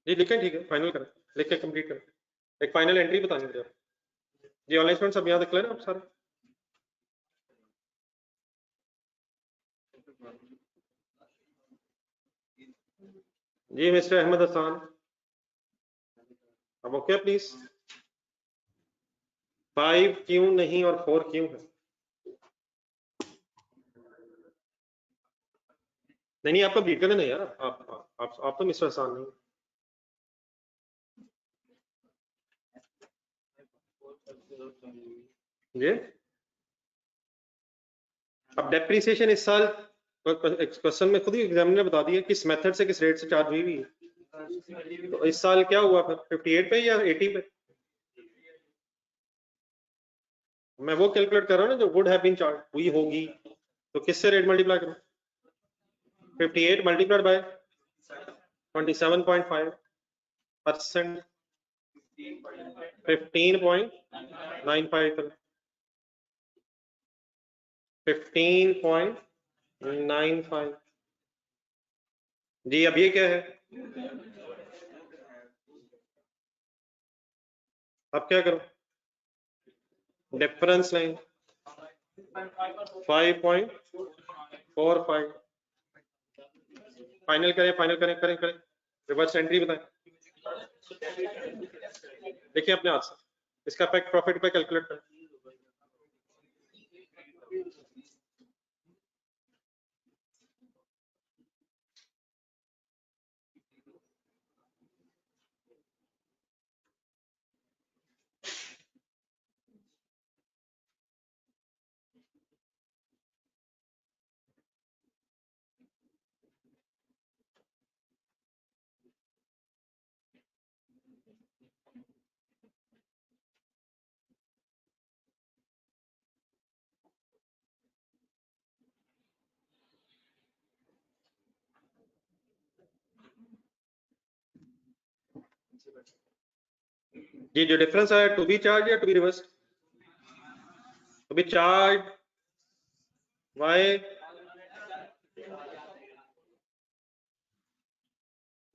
Speaker 1: जी लिखें, ठीक है फाइनल करें, लिख के कंप्लीट करें। एक फाइनल एंट्री बतानी मुझे जी। ऑनलाइन स्टूडेंट सब यहाँ देख लेना आप सारे। जी मिस्टर अहमद हसान, अब ओके प्लीज। 5 क्यों नहीं और 4 क्यों है? नहीं आपका बीट करना नहीं यार, आप तो मिस्टर हसान नहीं। जी अब डेप्रिसिएशन इस साल क्वेश्चन में खुद ही एग्जामिनर बता दिया किस मेथड से किस रेट से चार्ज हुई है। तो इस साल क्या हुआ फिर 58 पे या 80 पे? मैं वो कैलकुलेट कर रहा हूँ ना जो वुड हैव बीन चार्ज हुई होगी, तो किससे रेट मल्टीप्लाई करूँ? 58 मल्टीप्लाइड बाय 27.5%, 15.95 15.95। जी अब ये क्या है? अब क्या करूं? Difference line 5.45। फाइनल करें रिवर्स एंट्री बताएं। देखिए अपने हाथ से इसका इफेक्ट प्रॉफिट पे कैलकुलेट करें। जी जो डिफरेंस आया टू बी चार्ज या to be reverse? To be charge why.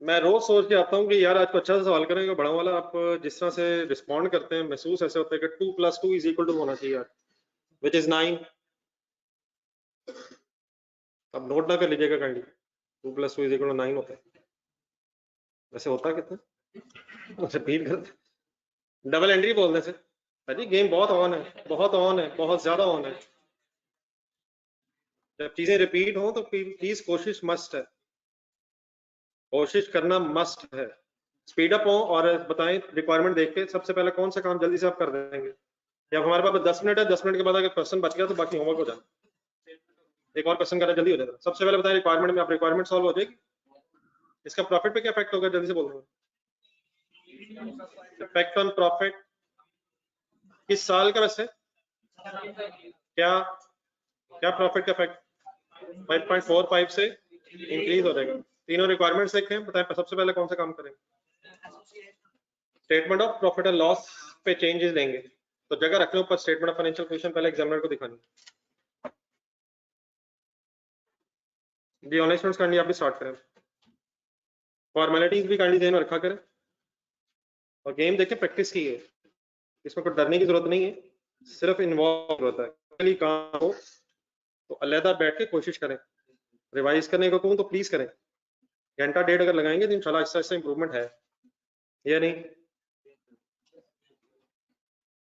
Speaker 1: मैं रोज सोच के आता हूँ कि यार आज को अच्छा सा सवाल करेंगे बड़ा वाला। आप जिस तरह से रिस्पॉन्ड करते हैं महसूस ऐसे होता है कि 2 + 2 = 2 होना चाहिए यार, विच इज 9। अब नोट ना कर लीजिएगा काइंडली, 2 + 2 = 9 होता है। वैसे होता कितना? रिपीट कर, डबल एंट्री बोलने से। अजी गेम बहुत ऑन है, बहुत ऑन है, बहुत ज्यादा ऑन है। जब चीजें रिपीट हो तो प्लीज कोशिश मस्ट है, कोशिश करना मस्ट है। स्पीड अप हो और बताएं रिक्वायरमेंट देख के सबसे पहले कौन सा काम जल्दी से आप कर देंगे। या हमारे पास 10 मिनट है, 10 मिनट के बाद अगर क्वेश्चन बच गया तो बाकी होमवर्क हो जाए। एक और क्वेश्चन करना जल्दी हो जाएगा। सबसे पहले बताएं रिक्वायरमेंट में, आप रिक्वायरमेंट सॉल्व हो जाएगी, इसका प्रॉफिट पे क्या इफेक्ट होगा जल्दी से बोल रहे हैं। इफेक्ट ऑन प्रॉफिट किस साल का वैसे? क्या क्या प्रॉफिट का इफेक्ट 5.45 से इंक्रीज हो जाएगा। तीनों रिक्वायरमेंट्स देखें, बताएं सबसे पहले कौन सा काम करेंगे। Statement of profit and loss पे चेंजेस लेंगे तो जगह रखने ऊपर स्टेटमेंट ऑफ फाइनेंशियल पोजीशन पहले एग्जामिनर को दिखानी। जी ऑनलाइन स्टूडेंट्स काइंडली आप भी स्टार्ट करें, फॉर्मेलिटीज भी काइंडली ध्यान में रखा करें और गेम देखें प्रैक्टिस की है, इसमें कोई डरने की जरूरत नहीं है, सिर्फ इन्वॉल्व होता है। काम हो तो अलहदा बैठ के कोशिश करें, रिवाइज करने को कहूँ तो प्लीज करें। घंटा डेढ़ अगर लगाएंगे तो इंशाल्लाह आहिस्ता आहिस्ता इंप्रूवमेंट है या नहीं,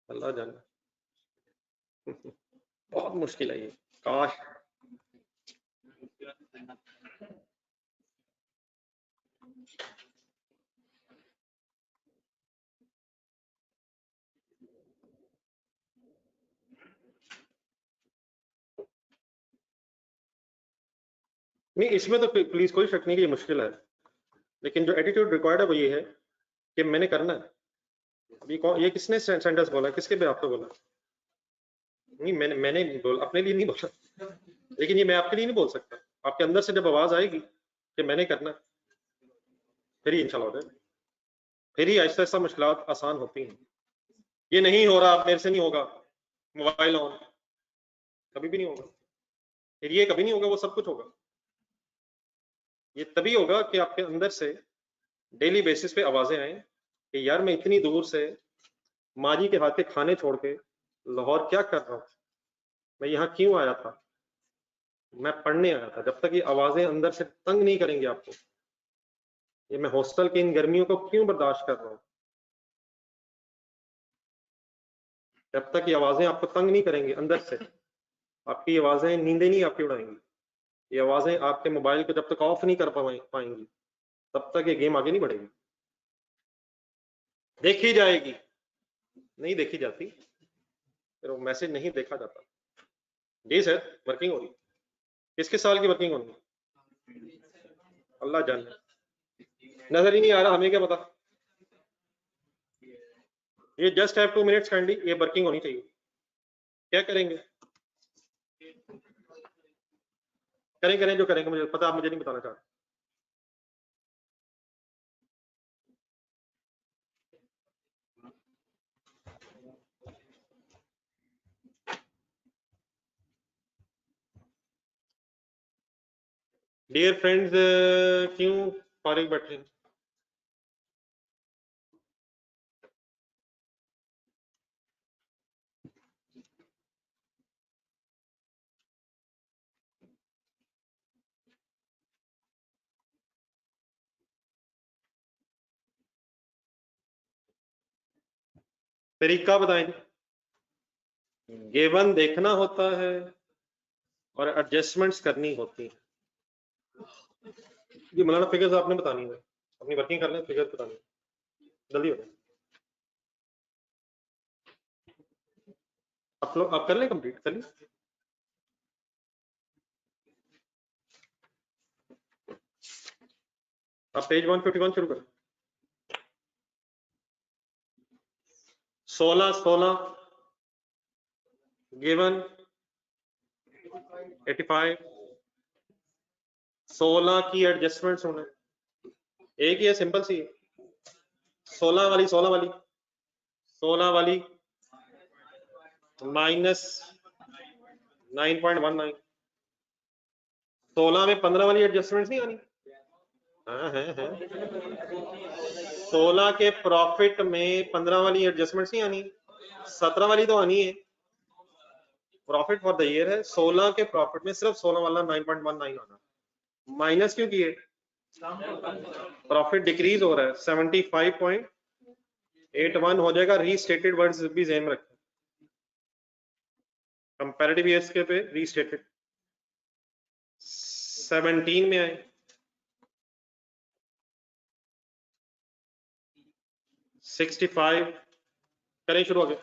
Speaker 1: अल्लाह जाने। बहुत मुश्किल है ये, काश नहीं, इसमें तो प्लीज कोई शक नहीं कि ये मुश्किल है, लेकिन जो एटीट्यूड रिक्वायर्ड है वो ये है कि मैंने करना है। ये किसने सेंटेंस बोला, किसके पे आपको बोला? नहीं, मैंने अपने लिए नहीं बोला, लेकिन ये मैं आपके लिए नहीं बोल सकता। आपके अंदर से जब आवाज आएगी कि मैंने करना, फिर ही इंशाल्लाह होगा, फिर ही ऐसा ऐसा मुश्किलात आसान होती हैं। ये नहीं हो रहा, मेरे से नहीं होगा, मोबाइल ऑन, कभी भी नहीं होगा। फिर ये कभी नहीं होगा, वो सब कुछ होगा। ये तभी होगा कि आपके अंदर से डेली बेसिस पे आवाजें आए कि यार मैं इतनी दूर से माँ जी के हाथ के खाने छोड़ के लाहौर क्या कर रहा हूँ, मैं यहाँ क्यों आया था, मैं पढ़ने आया था। जब तक ये आवाजें अंदर से तंग नहीं करेंगे आपको, ये मैं हॉस्टल की इन गर्मियों को क्यों बर्दाश्त कर रहा हूँ, जब तक ये आवाजें आपको तंग नहीं करेंगी अंदर से, आपकी आवाजें नींदें नहीं आपकी उड़ाएंगी, ये आवाजें आपके मोबाइल को जब तक ऑफ नहीं कर पाएंगी, तब तक ये गेम आगे नहीं बढ़ेगी। देखी जाएगी, नहीं देखी जाती, फिर वो मैसेज नहीं देखा जाता। जी सर, वर्किंग हो रही। किसके साल की वर्किंग होनी, अल्लाह जाने, नजर ही नहीं आ रहा, हमें क्या पता। ये जस्ट हैव 2 मिनट्स काइंडली, ये वर्किंग होनी चाहिए। क्या करेंगे, करें करें जो करेंगे, मुझे पता, आप मुझे नहीं बताना चाहते। डियर फ्रेंड्स, क्यों फारिग बैठे हैं? तरीका बताएं। गिवन देखना होता है और एडजस्टमेंट्स करनी होती है। ये मौलाना फिगर्स आपने बतानी है, अपनी वर्किंग कर लें, फिगर्स बतानी है, जल्दी हो जाए। आप लोग आप कर लें, कंप्लीट कर लें। आप पेज 151 शुरू करें। 16 गिवन 85, 16 की एडजस्टमेंट्स होने, एक ही है, सिंपल सी है। 16 वाली माइनस 9.19, 16 में 15 वाली एडजस्टमेंट्स नहीं आनी। हाँ है 16 के प्रॉफिट में 15 वाली एडजस्टमेंट्स नहीं आनी, 17 वाली तो आनी है। प्रॉफिट फॉर द ईयर है, 16 के प्रॉफिट में सिर्फ 16 वाला 9.19 आना। माइनस क्यों किए, प्रॉफिट डिक्रीज हो रहा है, 75.81 हो जाएगा। रीस्टेटेड वर्ड्स भी ध्यान रखें, कंपैरेटिव ईयर्स के पे रीस्टेटेड। 17 में आए, 65 करें शुरू हो गए।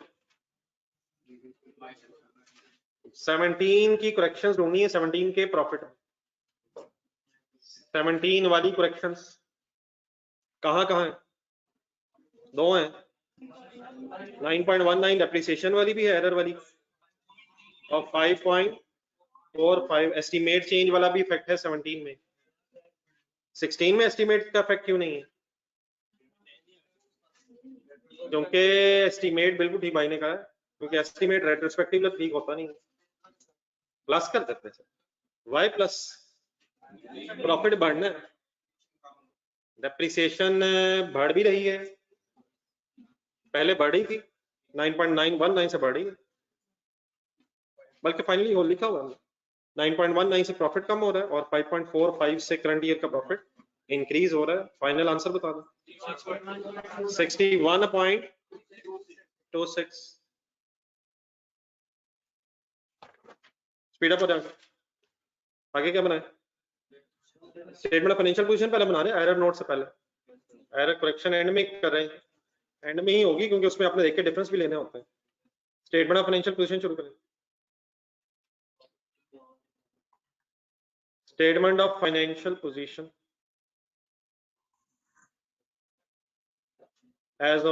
Speaker 1: 17 की करेक्शंस ढूंढनी है, 17 के प्रॉफिट, 17 वाली करेक्शंस कहाँ कहाँ है, दो हैं। 9.19 डेप्रिसिएशन वाली भी है, एरर वाली, और 5.45 एस्टीमेट चेंज वाला भी इफेक्ट है 17 में। 16 में एस्टीमेट का इफेक्ट क्यों नहीं है, क्योंकि एस्टीमेट बिल्कुल ठीक मायने का है, क्योंकि एस्टीमेट रेट्रोस्पेक्टिव ठीक होता नहीं है। प्लस कर देते हैं, वाई प्लस, प्रॉफिट बढ़ना है, डेप्रिसिएशन बढ़ भी रही है, पहले बढ़ी थी 9.919 से बढ़ी है, बल्कि फाइनली वो लिखा हुआ है 9.19 से प्रॉफिट कम हो रहा है और 5.45 से करंट ईयर का प्रॉफिट इंक्रीज हो रहा है। फाइनल आंसर बता दो, 61.26। स्पीड अप हो जाएगा। आगे क्या बनाए, स्टेटमेंट ऑफ फाइनेंशियल पोजीशन पहले बना रहे हैं, एरर नोट से पहले। एरर करेक्शन एंड में कर रहे हैं, एंड में ही होगी क्योंकि उसमें आपने देख के डिफरेंस भी लेने होते हैं। स्टेटमेंट ऑफ फाइनेंशियल पोजीशन शुरू करें। Statement of financial position as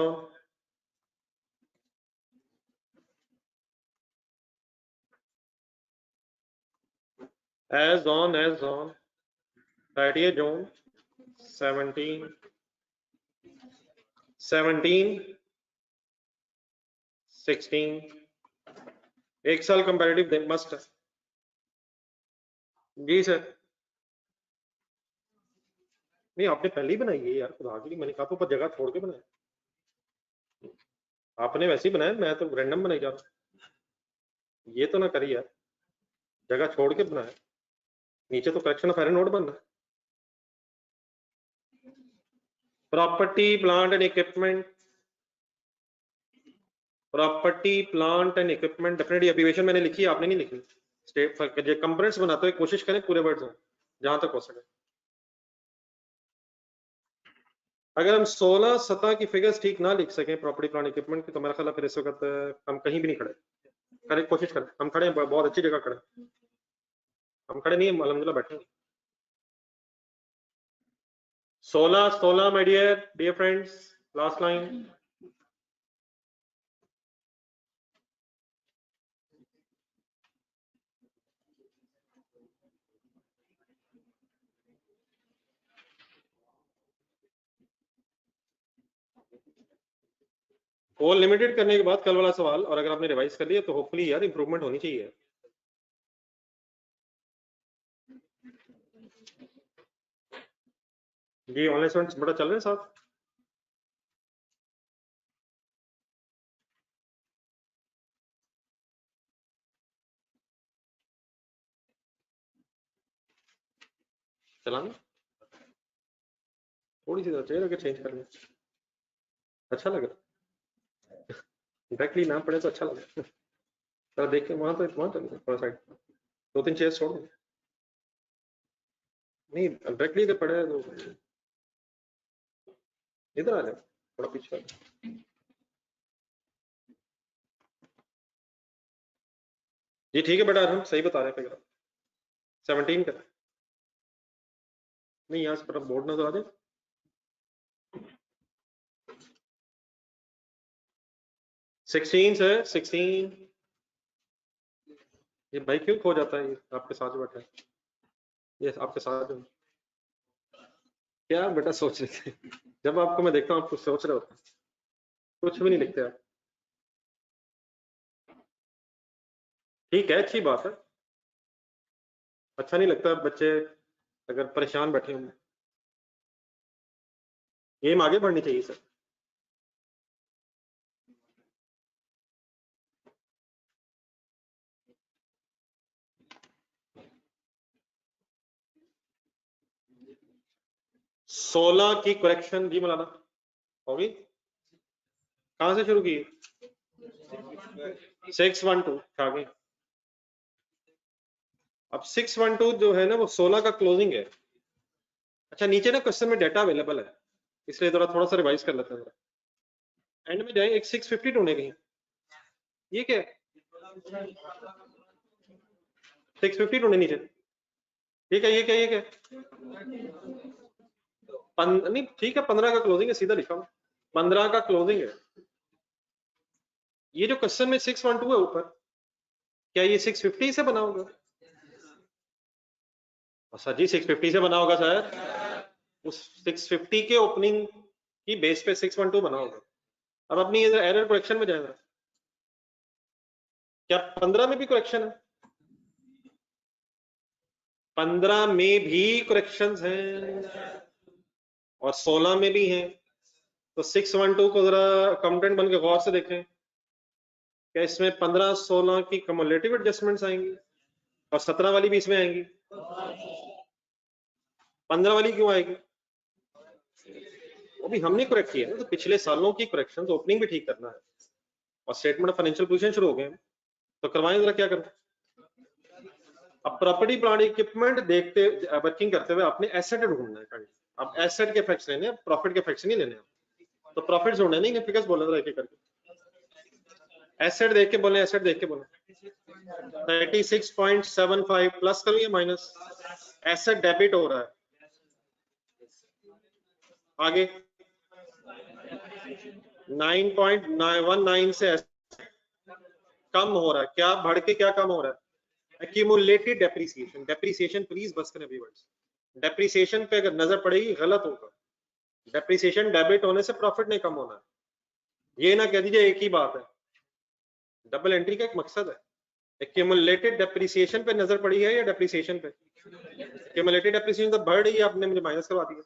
Speaker 1: on as on 30th June 17 16 एक साल कंपैरेटिव मस्ट है जी सर। नहीं आपने पहले ही बनाई है यार, खुदा के लिए मैंने कहा तो जगह छोड़ के बनाया, आपने वैसे ही बनाया, मैं तो रैंडम बनाई जा रहा हूँ, ये तो ना करी यार, जगह छोड़ के बनाया, नीचे तो करेक्शन ऑफ एरर नोट बनना है। Property plant and equipment, property plant and equipment definitely abbreviation मैंने लिखी है, आपने नहीं लिखी। स्टेट कंपोनेंट्स बनाते हुए कोशिश करें पूरे वर्ड्स हो जहां तक हो सके। अगर हम 16 सतह की फिगर्स ठीक ना लिख सकें प्रॉपर्टी प्लांट इक्विपमेंट की, तो मेरा ख्याल है फिर इस वक्त हम कहीं भी नहीं खड़े। करें कोशिश करें, हम खड़े हैं बहुत अच्छी जगह खड़े, हम खड़े नहीं है अलहमदुलिल्लाह बैठे हैं। 16 my dear friends, last line। वो लिमिटेड करने के बाद कल वाला सवाल, और अगर आपने रिवाइज कर लिया तो होपफुली यार इंप्रूवमेंट होनी चाहिए। जी ऑनलाइन स्टूडेंट्स बड़ा चल रहे हैं साथ। चलाना थोड़ी सी चेयर अगर चेंज करनी, अच्छा लग रहा डायरेक्टली ना पड़े तो अच्छा लगे। तो देख के वहां चल थोड़ा साइड, 2-3 चेयर छोड़ दो, नहीं डायरेक्टली अगर पड़े तो इधर आ जाओ थोड़ा पीछे। जी ठीक है बेटा, हम सही बता रहे हैं फिगर 17 का, नहीं यहाँ से पर बोर्ड नजर आ जाए। सर 16 ये भाई क्यों खो जाता है, ये आपके साथ बैठा है, ये आपके साथ क्या बेटा सोच रहे थे? जब आपको मैं देखता हूँ आप कुछ सोच रहे होते हैं, कुछ भी नहीं लिखते आप। ठीक है अच्छी बात है, अच्छा नहीं लगता बच्चे अगर परेशान बैठे होंगे, गेम आगे बढ़नी चाहिए सर। सोलह की करेक्शन जी मौलाना होगी, कहां से शुरू की? 612 आगे। अब 612 जो है ना वो 16 का क्लोजिंग है। अच्छा नीचे ना क्वेश्चन में डाटा अवेलेबल है, इसलिए थोड़ा सा रिवाइज कर लेते हैं। एंड में जाए एक 650 ढूंढे कहीं, ये क्या 650 ढूंढे नीचे, ठीक है ये क्या नहीं ठीक है 15 का क्लोजिंग है, सीधा लिखा हूं 15 का क्लोजिंग है। ये जो क्वेश्चन में 612 है ऊपर, क्या ये 650 से बना होगा? सर जी 650 से बना होगा सर, उस 650 के ओपनिंग की बेस पे 612 बना होगा। अब अपनी एरर करेक्शन में जाएगा, क्या 15 में भी करेक्शन है? 15 में भी करेक्शंस हैं और 16 में भी हैं, तो 612 को जरा अकाउंटेंट बन के गौर से देखें, क्या इसमें 15-16 की कम्युलेटिव एडजस्टमेंट्स आएंगी और 17 वाली भी इसमें आएंगी? 15 वाली क्यों आएगी? वो भी हमने करेक्ट किया है, तो पिछले सालों की करेक्शन ओपनिंग भी ठीक करना है, और स्टेटमेंट ऑफ फाइनेंशियल पोजीशन शुरू हो गए, तो करवाएं जरा क्या करें। अब प्रॉपर्टी प्लांट इक्विपमेंट देखते वर्किंग करते हुए आपने एसेट ढूंढना है, अब एसेट के फैक्ट्स लेने हैं, प्रॉफिट के फैक्ट्स नहीं लेने हैं। तो प्रॉफिट ढूंढने नहीं, फिगर्स बोलने जरा एक करके, एसेट देख के बोले, एसेट देख के बोले 36.75 प्लस करो या माइनस, एसेट डेबिट हो रहा है। आगे 9.19 से कम हो रहा है, क्या बढ़ के क्या कम हो रहा है? Accumulated depreciation. डेप्रिसिएशन प्लीज बस करें व्यूअर्स, डेप्रिसिएशन पे अगर नजर पड़ेगी गलत होगा। डेप्रिसिएशन डेबिट होने से प्रॉफिट नहीं कम होना है, ये ना कह दीजिए एक ही बात है। डबल एंट्री का एक मकसद है। एक्यूमुलेटेड डेप्रिसिएशन पे नजर पड़ी है या डेप्रिसिएशन पे? एक्यूमुलेटेड डेप्रिसिएशन तो बढ़ रही है, आपने मुझे माइनस करवा दिया।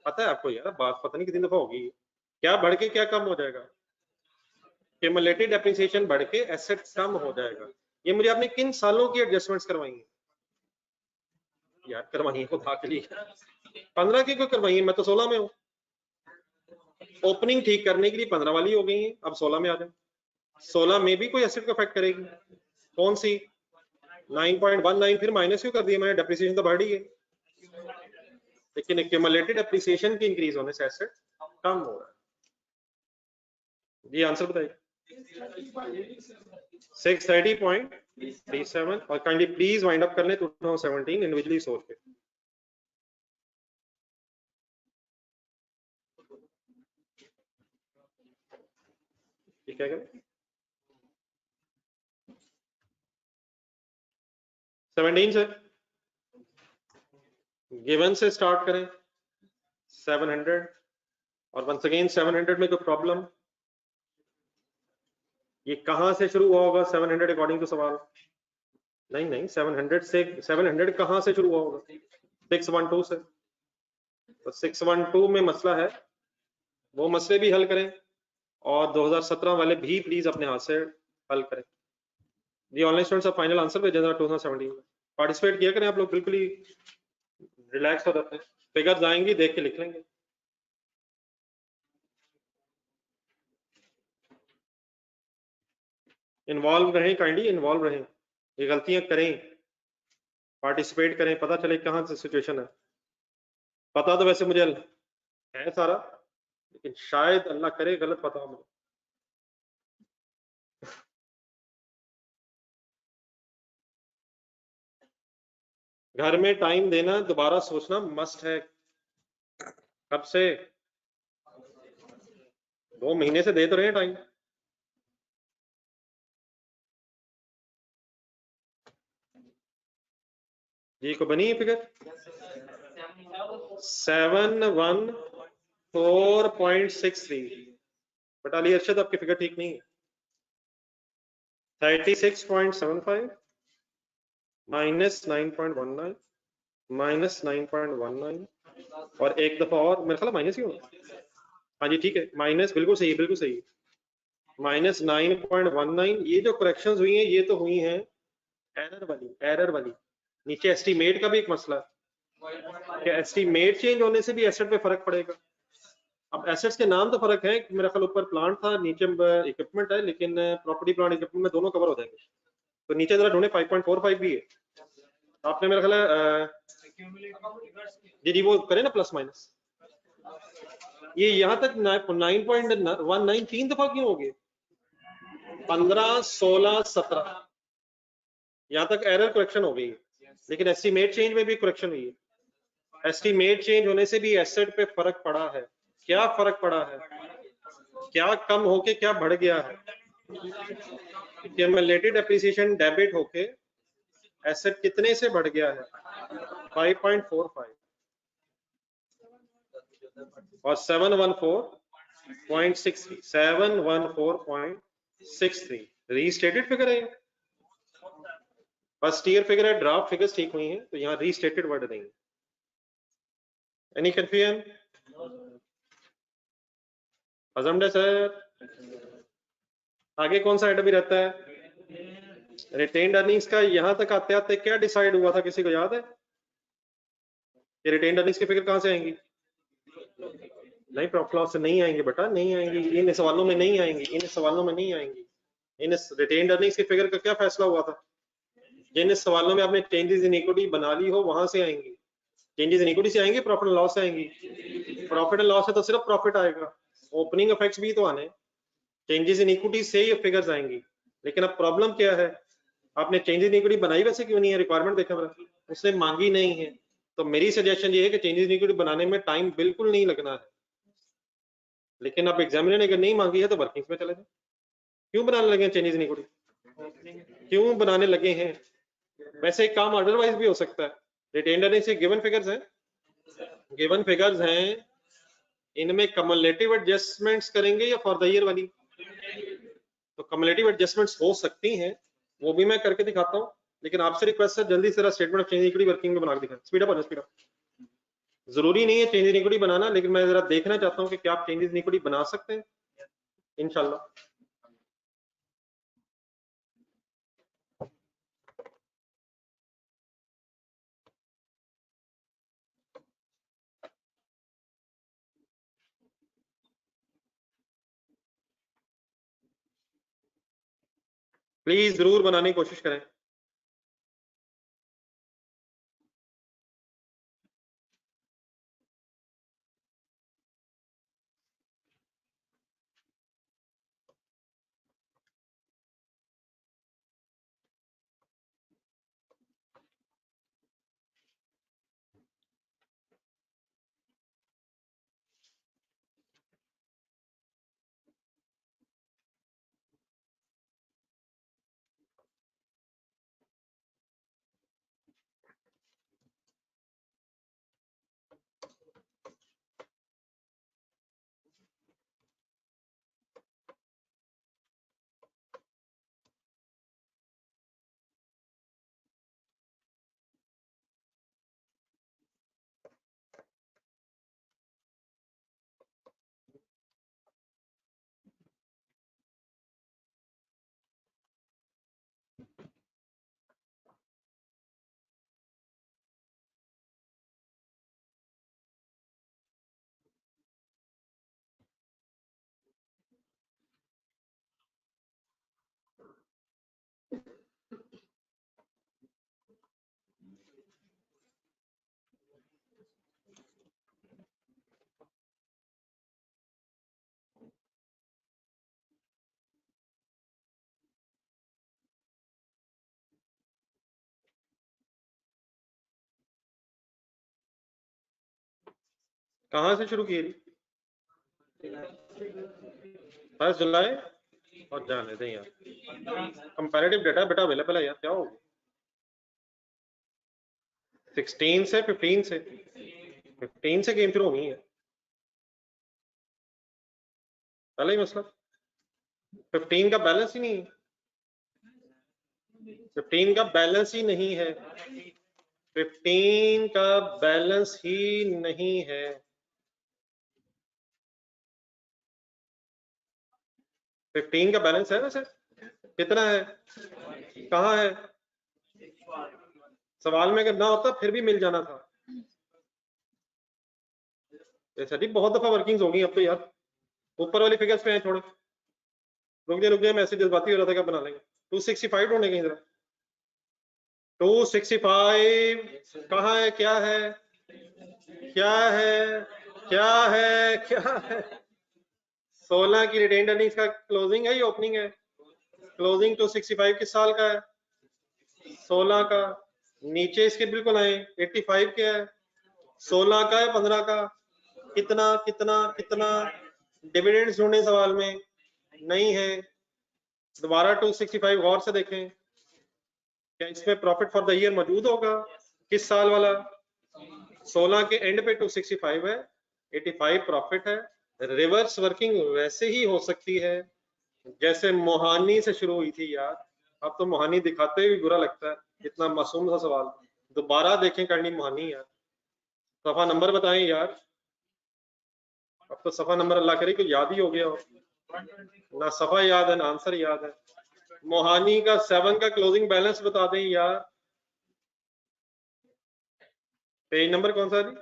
Speaker 1: पता है आपको यार, बात पता नहीं कितनी दफा होगी, क्या बढ़ के क्या कम हो जाएगा? एक्यूमुलेटेड डेप्रिसिएशन बढ़ के एसेट कम हो जाएगा। ये मुझे आपने किन सालों की एडजस्टमेंट्स करवाई हैं यार? करवाई है खुदा के लिए, 15 की क्यों करवाई है? मैं तो 16 में हूँ। ओपनिंग ठीक करने के लिए 15 वाली हो गई है, अब 16 में आ जाए। 16 में भी कोई एसेट को अफेक्ट करेगी? कौन सी? 9.19 फिर माइनस क्यों कर दिया मैंने? डेप्रिसिएशन तो बढ़ रही है, लेकिन एक्यूमुलेटेड डेप्रिसिएशन की इंक्रीज होने से एसेट कम हो रहा है। जी आंसर बताइए। 630.37 और काइंडली प्लीज वाइंड अप कर लें 2017 इंडिविजुअली सोच के। ठीक है, 17 से गिवन से स्टार्ट करें 700 और वंस अगेन 700 में कोई प्रॉब्लम? ये कहां से शुरू हुआ होगा 700 अकॉर्डिंग टू सवाल? नहीं नहीं, 700 से 700 कहां से शुरू हुआ होगा? 612 से। तो 612 में मसला है, वो मसले भी हल करें और 2017 वाले भी प्लीज अपने हाथ से हल करें। The online students of final answer भेजें 2017 में। पार्टिसिपेट किया करें आप लोग, बिल्कुल ही रिलैक्स हो जाते हैं। फिगर्स आएंगी देख के लिख लेंगे। इन्वॉल्व रहें, काइंडली इन्वॉल्व रहें, ये गलतियां करें, पार्टिसिपेट करें, पता चले कहां से सिचुएशन है। पता तो वैसे मुझे है सारा, लेकिन शायद अल्लाह करे गलत पता हो मुझे। घर में टाइम देना, दोबारा सोचना मस्ट है। कब से? 2 महीने से दे तो रहे हैं टाइम। जी को बनी है फिगर 714.63। बट अली अरशद आपकी फिगर ठीक नहीं है। 36.75 माइनस 9.19 माइनस 9.19 और एक दफा और मेरे ख्याल माइनस ही होगा। हाँ जी ठीक है, माइनस बिल्कुल सही, बिल्कुल सही, माइनस 9.19। ये जो करेक्शंस हुई हैं ये तो हुई हैं एरर वाली। नीचे एस्टीमेट का भी एक मसला है, क्या एस्टीमेट चेंज होने से भी एसेट पे फर्क पड़ेगा? अब एसेट्स के नाम तो फर्क है, मेरा ख्याल ऊपर प्लांट था, नीचे इक्विपमेंट है, लेकिन प्रॉपर्टी प्लांट इक्विपमेंट में दोनों कवर हो जाएंगे। तो नीचे जरा ढूंढे 5.45 भी है आपने, मेरा ख्याल जी वो करे ना प्लस माइनस। ये यहाँ तक 9.19 3 दफा क्यों हो गए? 15, 16, 17 यहाँ तक एरर करेक्शन हो गई है, लेकिन एस्टीमेट चेंज में भी करेक्शन हुई है। एस्टीमेट चेंज होने से भी एसेट पे फर्क पड़ा है। क्या फर्क पड़ा है? क्या कम होके क्या बढ़ गया है? एक्यूमुलेटेड डेप्रिसिएशन डेबिट होके एसेट कितने से बढ़ गया है? 5.45 और 714.63 714.63 रीस्टेटेड फिगर है। फर्स्ट ईयर फिगर है, ड्राफ्ट फिगर्स ठीक हुई हैं, तो यहाँ रीस्टेटेड वर्ड नहीं। Any confusion? अजमडे सर आगे कौन सा आइटम भी रहता है? रिटेन्ड अर्निंग्स का यहाँ तक आते आते क्या डिसाइड हुआ था, किसी को याद है? ये रिटेन्ड अर्निंग्स की फिगर कहाँ से आएंगी? नहीं, प्रॉफिट लॉस से नहीं आएंगे बेटा, नहीं आएंगी, इन सवालों में नहीं आएंगी, इन सवालों में नहीं आएंगी। इन रिटेन्ड अर्निंग्स की फिगर का क्या फैसला हुआ था? जिन सवालों में आपने चेंजेस इन इक्विटी बना ली हो वहां से आएंगी। चेंजेस इन इक्विटी से आएंगे, प्रॉफिट एंड लॉस से आएंगी? प्रॉफिट एंड लॉस से तो सिर्फ प्रॉफिट आएगा, ओपनिंग इफेक्ट्स भी तो आने। चेंजेस इन इक्विटी से ये फिगर्स आएंगी। लेकिन अब प्रॉब्लम क्या है? आपने चेंजेस इन इक्विटी बनाई वैसे क्यों नहीं है? रिक्वायरमेंट देखा मेरा, उसने मांगी नहीं है। तो मेरी सजेशन ये है कि चेंजेस इन इक्विटी बनाने में टाइम बिल्कुल नहीं लगना है। लेकिन अब एग्जामिनर ने अगर नहीं मांगी है तो वर्किंग्स में चले जाए। क्यों बनाने लगे चेंजेस इन इक्विटी? क्यों बनाने लगे हैं? वैसे एक काम अदरवाइज भी हो सकता है। रिटेन्ड अर्निंग्स से गिवन फिगर्स हैं, गिवन फिगर्स हैं, इनमें कम्युलेटिव एडजस्टमेंट्स करेंगे या फॉर द ईयर वाली? तो कम्युलेटिव एडजस्टमेंट्स हो सकती हैं, वो भी मैं करके दिखाता हूँ। लेकिन आपसे रिक्वेस्ट है जल्दी से statement of change equity working में बना के दिखाएं। स्पीड अप हो जाए, स्पीड अप। जरूरी नहीं है चेंज इन इक्विटी बनाना, लेकिन मैं जरा देखना चाहता हूँ कि क्या आप चेंजेस इन इक्विटी बना सकते हैं इंशाल्लाह। प्लीज जरूर बनाने की कोशिश करें। कहाँ से शुरू किए? 1 जुलाई और जाने दें यार, कंपैरेटिव डेटा बेटा अवेलेबल है यार, क्या होगा? 16 से 15 से 15 से गेम शुरू होनी है, पहला ही मसला। 15 का बैलेंस ही नहीं है, 15 का बैलेंस ही नहीं है, 15 का बैलेंस ही नहीं है। 15 का बैलेंस है वैसे कितना है? कहाँ है? सवाल में अगर ना होता फिर भी मिल जाना था। ऐसा नहीं, बहुत दफा वर्किंग्स होगी अब तो यार। ऊपर वाली फिगर्स पे हैं थोड़े, रुक जाए मैसेज जज्बाती हो रहा था, क्या बना लेंगे। 265 ढूंढने कहीं जरा। 265 कहाँ है? क्या है? क्या है? क्या है? क्या है? 16 की रिटेन्ड अर्निंग्स का क्लोजिंग है, ये ओपनिंग है। क्लोजिंग 265 किस साल का है? 16 का। नीचे इसके बिल्कुल आए, 85 क्या है? 16 का है, 15 का? कितना कितना कितना? डिविडेंड्स ढूंढे सवाल में, नहीं है। दोबारा 265 गौर से देखें, क्या इसमें प्रॉफिट फॉर द ईयर मौजूद होगा? किस साल वाला? 16 के एंड पे 265 है, 85 प्रॉफिट है। रिवर्स वर्किंग वैसे ही हो सकती है जैसे मोहानी से शुरू हुई थी यार। अब तो मोहानी दिखाते हुए बुरा लगता है, इतना मासूम सा सवाल। दोबारा देखें करनी मोहानी यार। सफा नंबर बताएं यार। अब तो सफा नंबर अल्लाह करे को याद ही हो गया हो, ना सफा याद है ना आंसर याद है। मोहानी का 7 का क्लोजिंग बैलेंस बता दें यार। पेज नंबर कौन सा जी?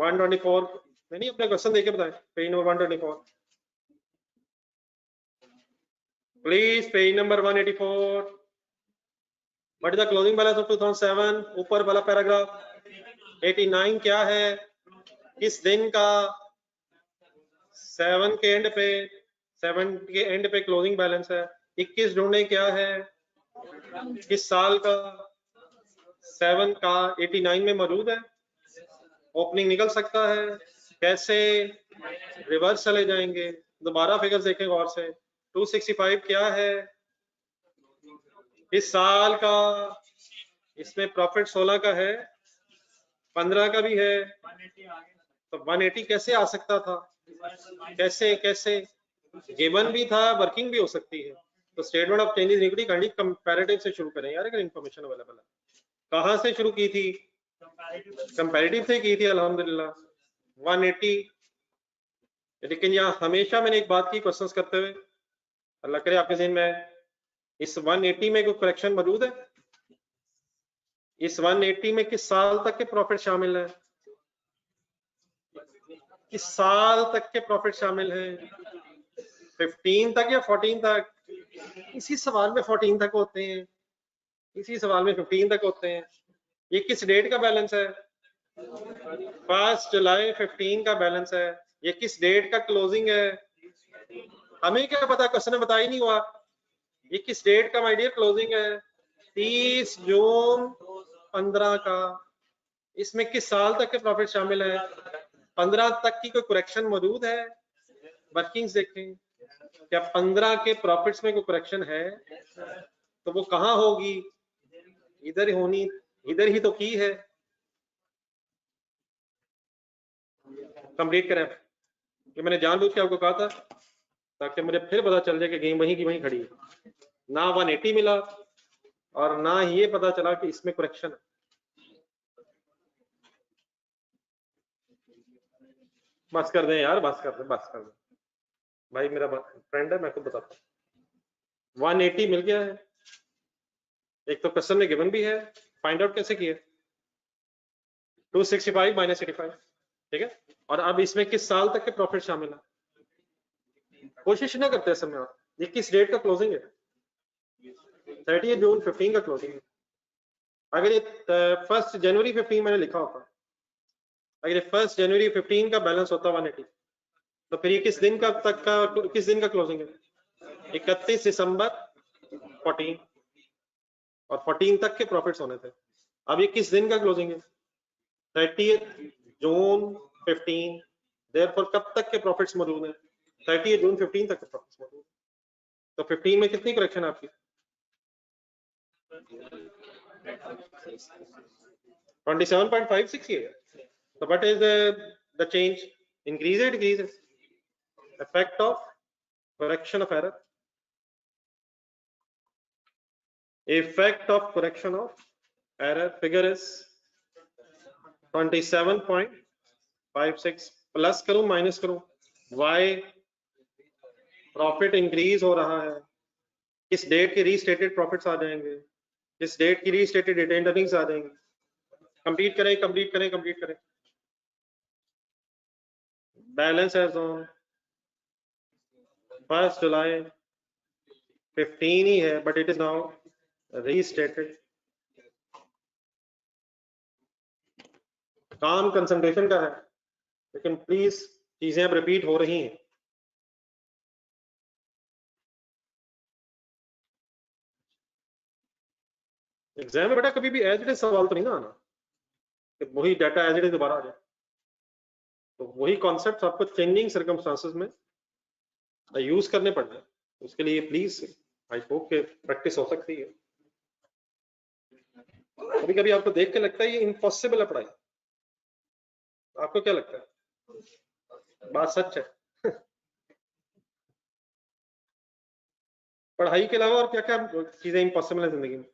Speaker 1: 124। नहीं अपना क्वेश्चन देके बताएं, page number 124 please. Page number 184। What is the closing balance of 2007? ऊपर वाला पैराग्राफ। 89 क्या है? किस दिन का? 7 के एंड पे, 7 के एंड पे क्लोजिंग बैलेंस है। 21 ढूंढे क्या है? किस साल का? 7 का 89 में मौजूद है। ओपनिंग निकल सकता है। कैसे? रिवर्स चले जाएंगे। दोबारा फिगर्स देखें गौर से। 265 क्या है? इस साल का। इसमें प्रॉफिट 16 का है, 15 का भी है, तो 180 कैसे आ सकता था? कैसे कैसे? गिवन भी था, वर्किंग भी हो सकती है। तो statement of changes in equity kindly comparative से शुरू करें यार, अगर इंफॉर्मेशन अवेलेबल है। कहां से शुरू की थी? कंपैरेटिव से की थी अल्हम्दुलिल्लाह। 180। लेकिन यहाँ हमेशा मैंने एक बात की क्वेश्चंस करते हुए, अल्लाह करे आपके ज़हन में इस 180 में कोई करेक्शन मौजूद है? इस 180 में किस साल तक के प्रॉफिट शामिल है? किस साल तक के प्रॉफिट शामिल है? 15 तक या 14 तक? इसी सवाल में 14 तक होते हैं, इसी सवाल में 15 तक होते हैं। ये किस डेट का बैलेंस है? 1 जुलाई 15 का बैलेंस है। ये किस डेट का क्लोजिंग है? हमें क्या पता, क्वेश्चन में बताया ही नहीं हुआ। ये किस डेट का माय डियर क्लोजिंग है? 30 जून 15 का। इसमें किस साल तक के प्रॉफिट शामिल है? 15 तक की कोई करेक्शन मौजूद है? वर्किंग्स देखें, क्या 15 के प्रॉफिट्स में कोई करेक्शन है? तो वो कहां होगी? इधर होनी, इधर ही तो की है। कंप्लीट करें। ये मैंने जानबूझ के आपको कहा था ताकि मुझे फिर पता चल जाए कि गेम वहीं की वहीं खड़ी है। ना 180 मिला और ना ये पता चला कि इसमें करेक्शन है। बस कर दें यार, बस कर दें, बस कर दें भाई, मेरा फ्रेंड है, मैं खुद बताता हूँ। 180 मिल गया है। एक तो क्वेश्चन में गिवन भी है, फाइंड आउट कैसे किया? 265 माइनस 85, ठीक है। और अब इसमें किस साल तक के प्रॉफिट शामिल है? कोशिश ना करते समय। ये किस डेट का क्लोजिंग है? 30 जून 15 का क्लोजिंग है। अगर ये 1 जनवरी 15 मैंने लिखा होता, अगर ये 1 जनवरी 15 का बैलेंस होता 180, तो फिर ये किस दिन का तक का, किस दिन का क्लोजिंग है? 31 दिसंबर 14, और 14 तक के प्रॉफिट्स होने थे। अब ये किस दिन का क्लोजिंग है? 30 जून 15। देयरफॉर कब तक के प्रॉफिट्स मौजूद हैं? 30 जून 15 तक के प्रॉफिट्स मौजूद हैं। तो 15 में कितनी करेक्शन है आपकी? 27.56 here. So what is the change? Increase or decrease? Effect of correction of error. Effect of correction of error figure is 27.56. Plus करूं माइनस करूं? Why प्रॉफिट इंक्रीज हो रहा है? किस डेट के रीस्टेटेड प्रॉफिट्स आ जाएंगे? किस डेट की रीस्टेटेड रिटेन्ड अर्निंग्स आ जाएंगी? कंप्लीट करें, कंप्लीट करें, कंप्लीट करें। बैलेंस एज ऑन 1 जुलाई 15 ही है, but it is now restated. काम कंसंट्रेशन का है, लेकिन प्लीज चीजें अब रिपीट हो रही हैं। एग्जाम में बेटा कभी भी एज इट इज सवाल तो नहीं ना आना कि वही डाटा एज इट इज दोबारा आ जाए। तो वही कॉन्सेप्ट आपको चेंजिंग सर्कमस्टांसेस में यूज करने पड़ते हैं। उसके लिए प्लीज आई होप के प्रैक्टिस हो सकती है। कभी कभी आपको देख के लगता है ये इम्पॉसिबल है पढ़ाई, आपको क्या लगता है? बात सच है। पढ़ाई के अलावा और क्या क्या चीजें इम्पॉसिबल है जिंदगी में?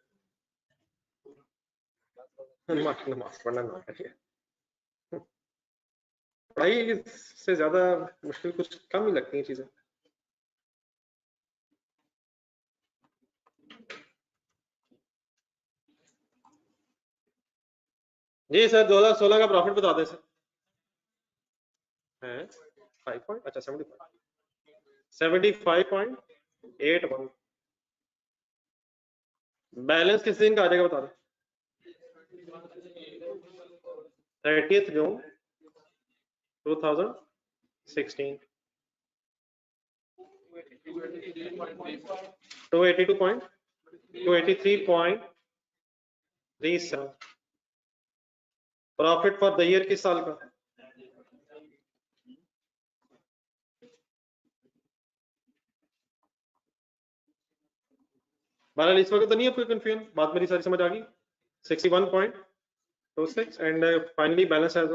Speaker 1: नमाज पढ़ना ना करिए। पढ़ाई से ज्यादा मुश्किल कुछ कम ही लगती हैं चीजें। जी सर, 2016 का प्रॉफिट बता दें सर। है 5 पॉइंट, अच्छा 75.81। बैलेंस किस दिन का आ जाएगा बता दें? 30 जून 2016। 282 point 283.37 profit for the year किस साल का? बहरहाल इस वक्त तो नहीं है कोई कंफ्यूजन, बात मेरी सारी समझ आ गई। 61.26 and finally balance as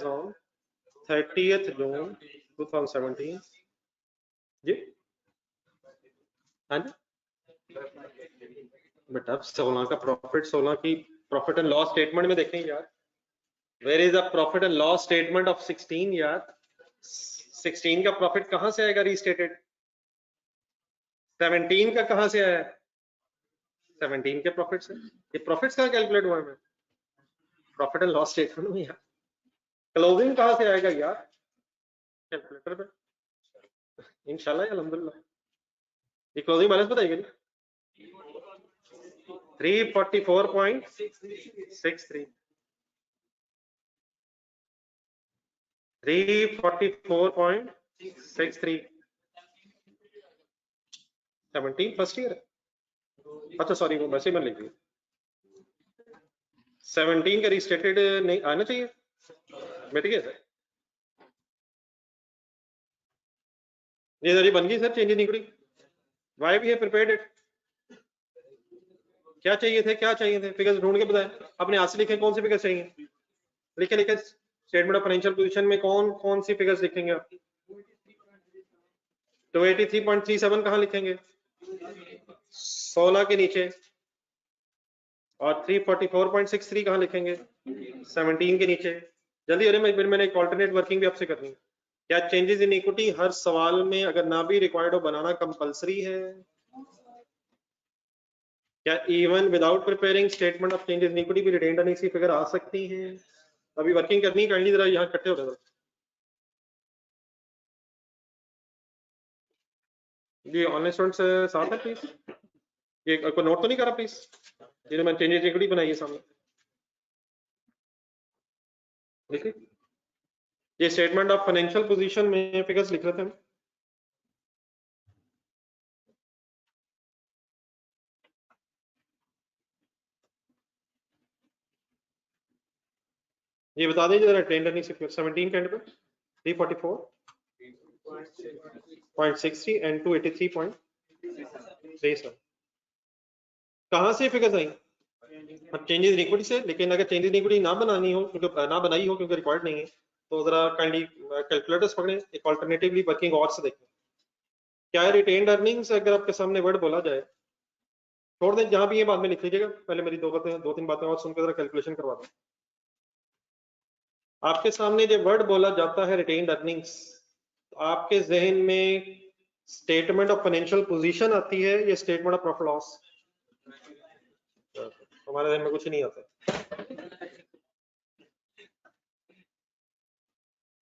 Speaker 1: on 30th June 2017 जी। हाँ जी बेटा 16 का प्रॉफिट, 16 की प्रॉफिट एंड लॉस स्टेटमेंट में देखें यार, where is the profit and loss statement of 16 यार? 16 का प्रॉफिट कहां से आएगा रीस्टेटेड? 17 का कहां से आया? 17 के प्रॉफिट से। ये प्रॉफिट्स कहां कैलकुलेट हुआ है? प्रॉफिट एंड लॉस स्टेटमेंट में यार। क्लोजिंग कहां से आएगा यार? कैलकुलेटर पे इंशाल्लाह अल्हम्दुलिल्लाह। ये क्लोजिंग बैलेंस बताइएगा जी। 344.63 344.63 17 फर्स्ट ईयर। अच्छा सॉरी वो वैसे ही मैं लिख दिया। 17 का रिस्टेटेड नहीं आना चाहिए, मिट गया सर। ये सर ये बन गई सर, चेंजेस निकली। वाई भी है प्रिपेयर्ड इट। क्या चाहिए थे, क्या चाहिए थे? फिगर्स ढूंढ के बताएं। अपने हाथ से लिखे कौन से फिगर्स चाहिए? लिखे लिखे स्टेटमेंट ऑफ फाइनेंशियल पोजीशन में कौन कौन सी फिगर्स लिखेंगे आप? 283.37 कहां लिखेंगे? 16 के नीचे। और 344.63 कहां लिखेंगे? 17 के नीचे। जल्दी अरे मैंने एक ऑल्टरनेट वर्किंग भी आपसे करनी है। क्या चेंजेस इन इक्विटी हर सवाल में अगर ना भी रिक्वायर्ड हो बनाना कंपलसरी है? क्या even without preparing statement of changes in equity भी रिटेन्ड अर्निंग्स की फिगर आ सकती है? अभी वर्किंग करनी है, काइंडली जरा यहाँ इकट्ठे हो जाओ जी। ऑनलाइन स्टूडेंट्स साथ है प्लीज। ये कोई नोट तो नहीं करा प्लीज? ये मैंने चेंजेस इन इक्विटी बनाई है सामने, देखिए ये स्टेटमेंट ऑफ फाइनेंशियल पोजीशन में फिगर्स लिख रहे थे हम। ये बता दीजिए जरा ट्रेंड अर्निंग से 17 के एंड पे 344.60 एंड 283.37 कहां से figures I? Changes in equity से। लेकिन अगर चेंजेस इन इक्विटी ना बनानी हो, क्योंकि ना बनाई हो क्योंकि रिक्वायर्ड नहीं है, तो जरा काइंडली कैलकुलेटर्स पकड़े, एक अल्टरनेटिवली वर्किंग और से देखें। क्या है रिटेन्ड अर्निंग्स? अगर आपके सामने वर्ड बोला जाए, छोड़ दें जहां भी ये बाद में लिख लीजिएगा, पहले मेरी दो तीन बातें और सुनकर जरा कैलकुलेशन करवा दें। आपके सामने जब वर्ड बोला जाता है रिटेन्ड अर्निंग्स, तो आपके जहन में स्टेटमेंट ऑफ फाइनेंशियल पोजीशन आती है या स्टेटमेंट ऑफ प्रॉफिट लॉस? हमारे जहन में कुछ नहीं आता।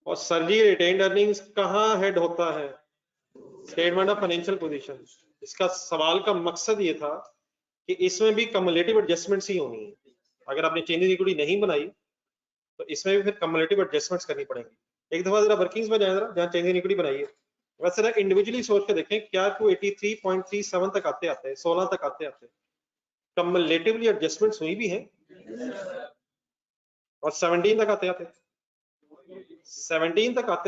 Speaker 1: और सर जी रिटेन्ड अर्निंग्स कहाँ हेड होता है? Statement of financial position. इसका सवाल का मकसद ये था कि इसमें भी कम्युलेटिव एडजस्टमेंट्स ही होनी है। अगर आपने चेंजेस इक्विटी नहीं बनाई तो इसमें भी फिर कम्युलेटिव एडजस्टमेंट्स करनी पड़ेंगी। एक दफा जरा वर्किंग्स में जाए, जरा जहाँ चेंजेस इक्विटी बनाई है वैसे जरा इंडिविजुअली सोच के देखें, क्या 283.37 तक आते आते 16 तक आते आते कम्युलेटिवली एडजस्टमेंट्स हुई भी हैं, और 17 तक आते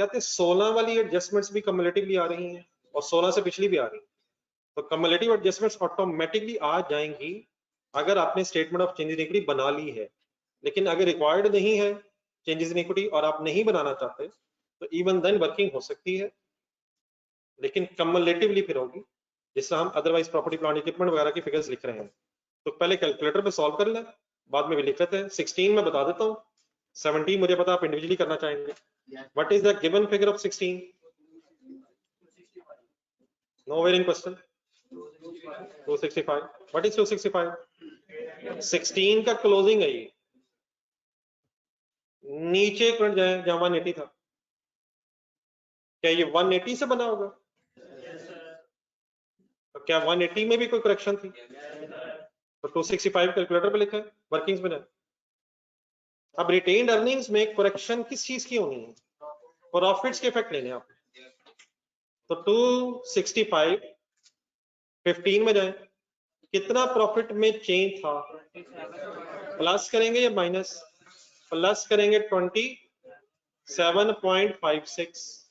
Speaker 1: आते 16 वाली एडजस्टमेंट्स भी कम्युलेटिवली आ रही हैं और 16 से पिछली भी आ रही हैं। तो कम्युलेटिव एडजस्टमेंट्स ऑटोमेटिकली आ जाएंगी अगर आपने statement of changes in equity बना ली है। लेकिन अगर रिक्वायर्ड नहीं है चेंजेस इन इक्विटी और आप नहीं बनाना चाहते, तो इवन देन वर्किंग हो सकती है, लेकिन कम्युलेटिवली फिर होगी, जिससे हम अदरवाइज प्रॉपर्टी प्लांट इक्विपमेंट वगैरह की फिगर्स लिख रहे हैं। तो पहले कैलकुलेटर पे सॉल्व कर लें, बाद में भी लिख लेते हैं। 16 में बता देता हूँ, 17 मुझे पता आप इंडिविजुअली करना चाहेंगे। What is the given figure of 16? No varying question. 265। What is 265? 16 का क्लोजिंग है ये। नीचे एक मिनट जाए जहां 180 था, क्या ये 180 से बना होगा? तो क्या 180 में भी कोई करेक्शन थी? तो 265 कैलकुलेटर पे लिखा है, वर्किंग्स में जाए। अब रिटेन्ड अर्निंग्स में करेक्शन किस चीज की होनी है? प्रॉफिट्स के इफेक्ट लेने आप। तो 265 15 में जाए, कितना प्रॉफिट में चेंज था, प्लस करेंगे या माइनस, प्लस करेंगे 27.56।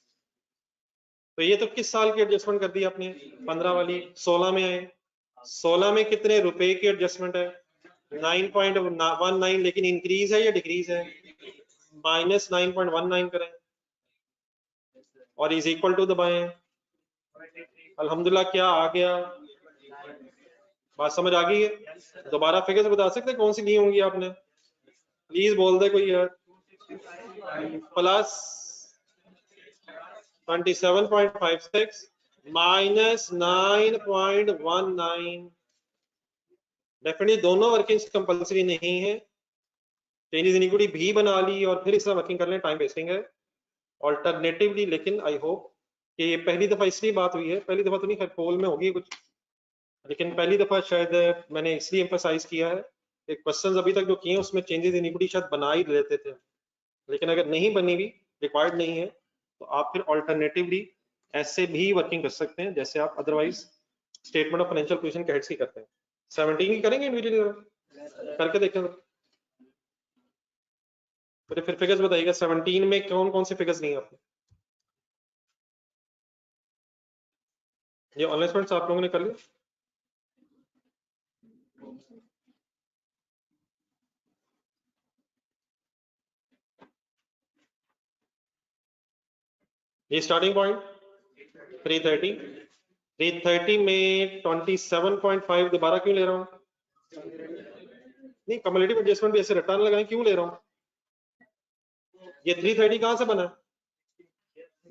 Speaker 1: तो ये तो किस साल की एडजस्टमेंट कर दी आपने, 15 वाली। 16 में आए, 16 में कितने रुपए की एडजस्टमेंट है, 9.19, लेकिन इंक्रीज है या डिक्रीज है, -9.19 करें और इज इक्वल टू दबाएं। अल्हम्दुलिल्लाह क्या आ गया, बात समझ आ गई है। दोबारा फिगर्स बता सकते कौन सी ली होंगी आपने, प्लीज बोल दे कोई यार। प्लस 27.56 -9.19। डेफिनेटली दोनों वर्किंग्स कंपलसरी नहीं है, चेंजेस इन इक्विटी भी बना ली और फिर इस तरह वर्किंग कर लें, टाइम वेस्टिंग है। ऑल्टरनेटिवली, लेकिन आई होप कि ये पहली दफा इसलिए बात हुई है, पहली दफा तो नहीं, खैर पोल में होगी कुछ, लेकिन पहली दफा शायद मैंने इसलिए एम्फसाइज किया है कि क्वेश्चंस अभी तक जो किए हैं उसमें चेंजेस इन इक्विटी शायद बना ही लेते थे, लेकिन अगर नहीं बनी भी, रिक्वायर्ड नहीं है, तो आप फिर ऑल्टरनेटिवली ऐसे भी वर्किंग कर सकते हैं जैसे आप otherwise statement of financial position के हेड्स की करते हैं। 17 की करेंगे इंडिविजुअली करके देखें तो फिर फिगर्स बताइएगा 17 में कौन कौन से फिगर्स नहीं है आपने। ये ऑनलाइन स्टूडेंट्स आप लोगों ने कर लिया, ये स्टार्टिंग पॉइंट 330 में 27.5 दोबारा क्यों ले रहा हूँ, नहीं कम्युलेटिव एडजस्टमेंट भी ऐसे रिटर्न लगाएं क्यों ले रहा हूँ, ये 330 कहां से बना,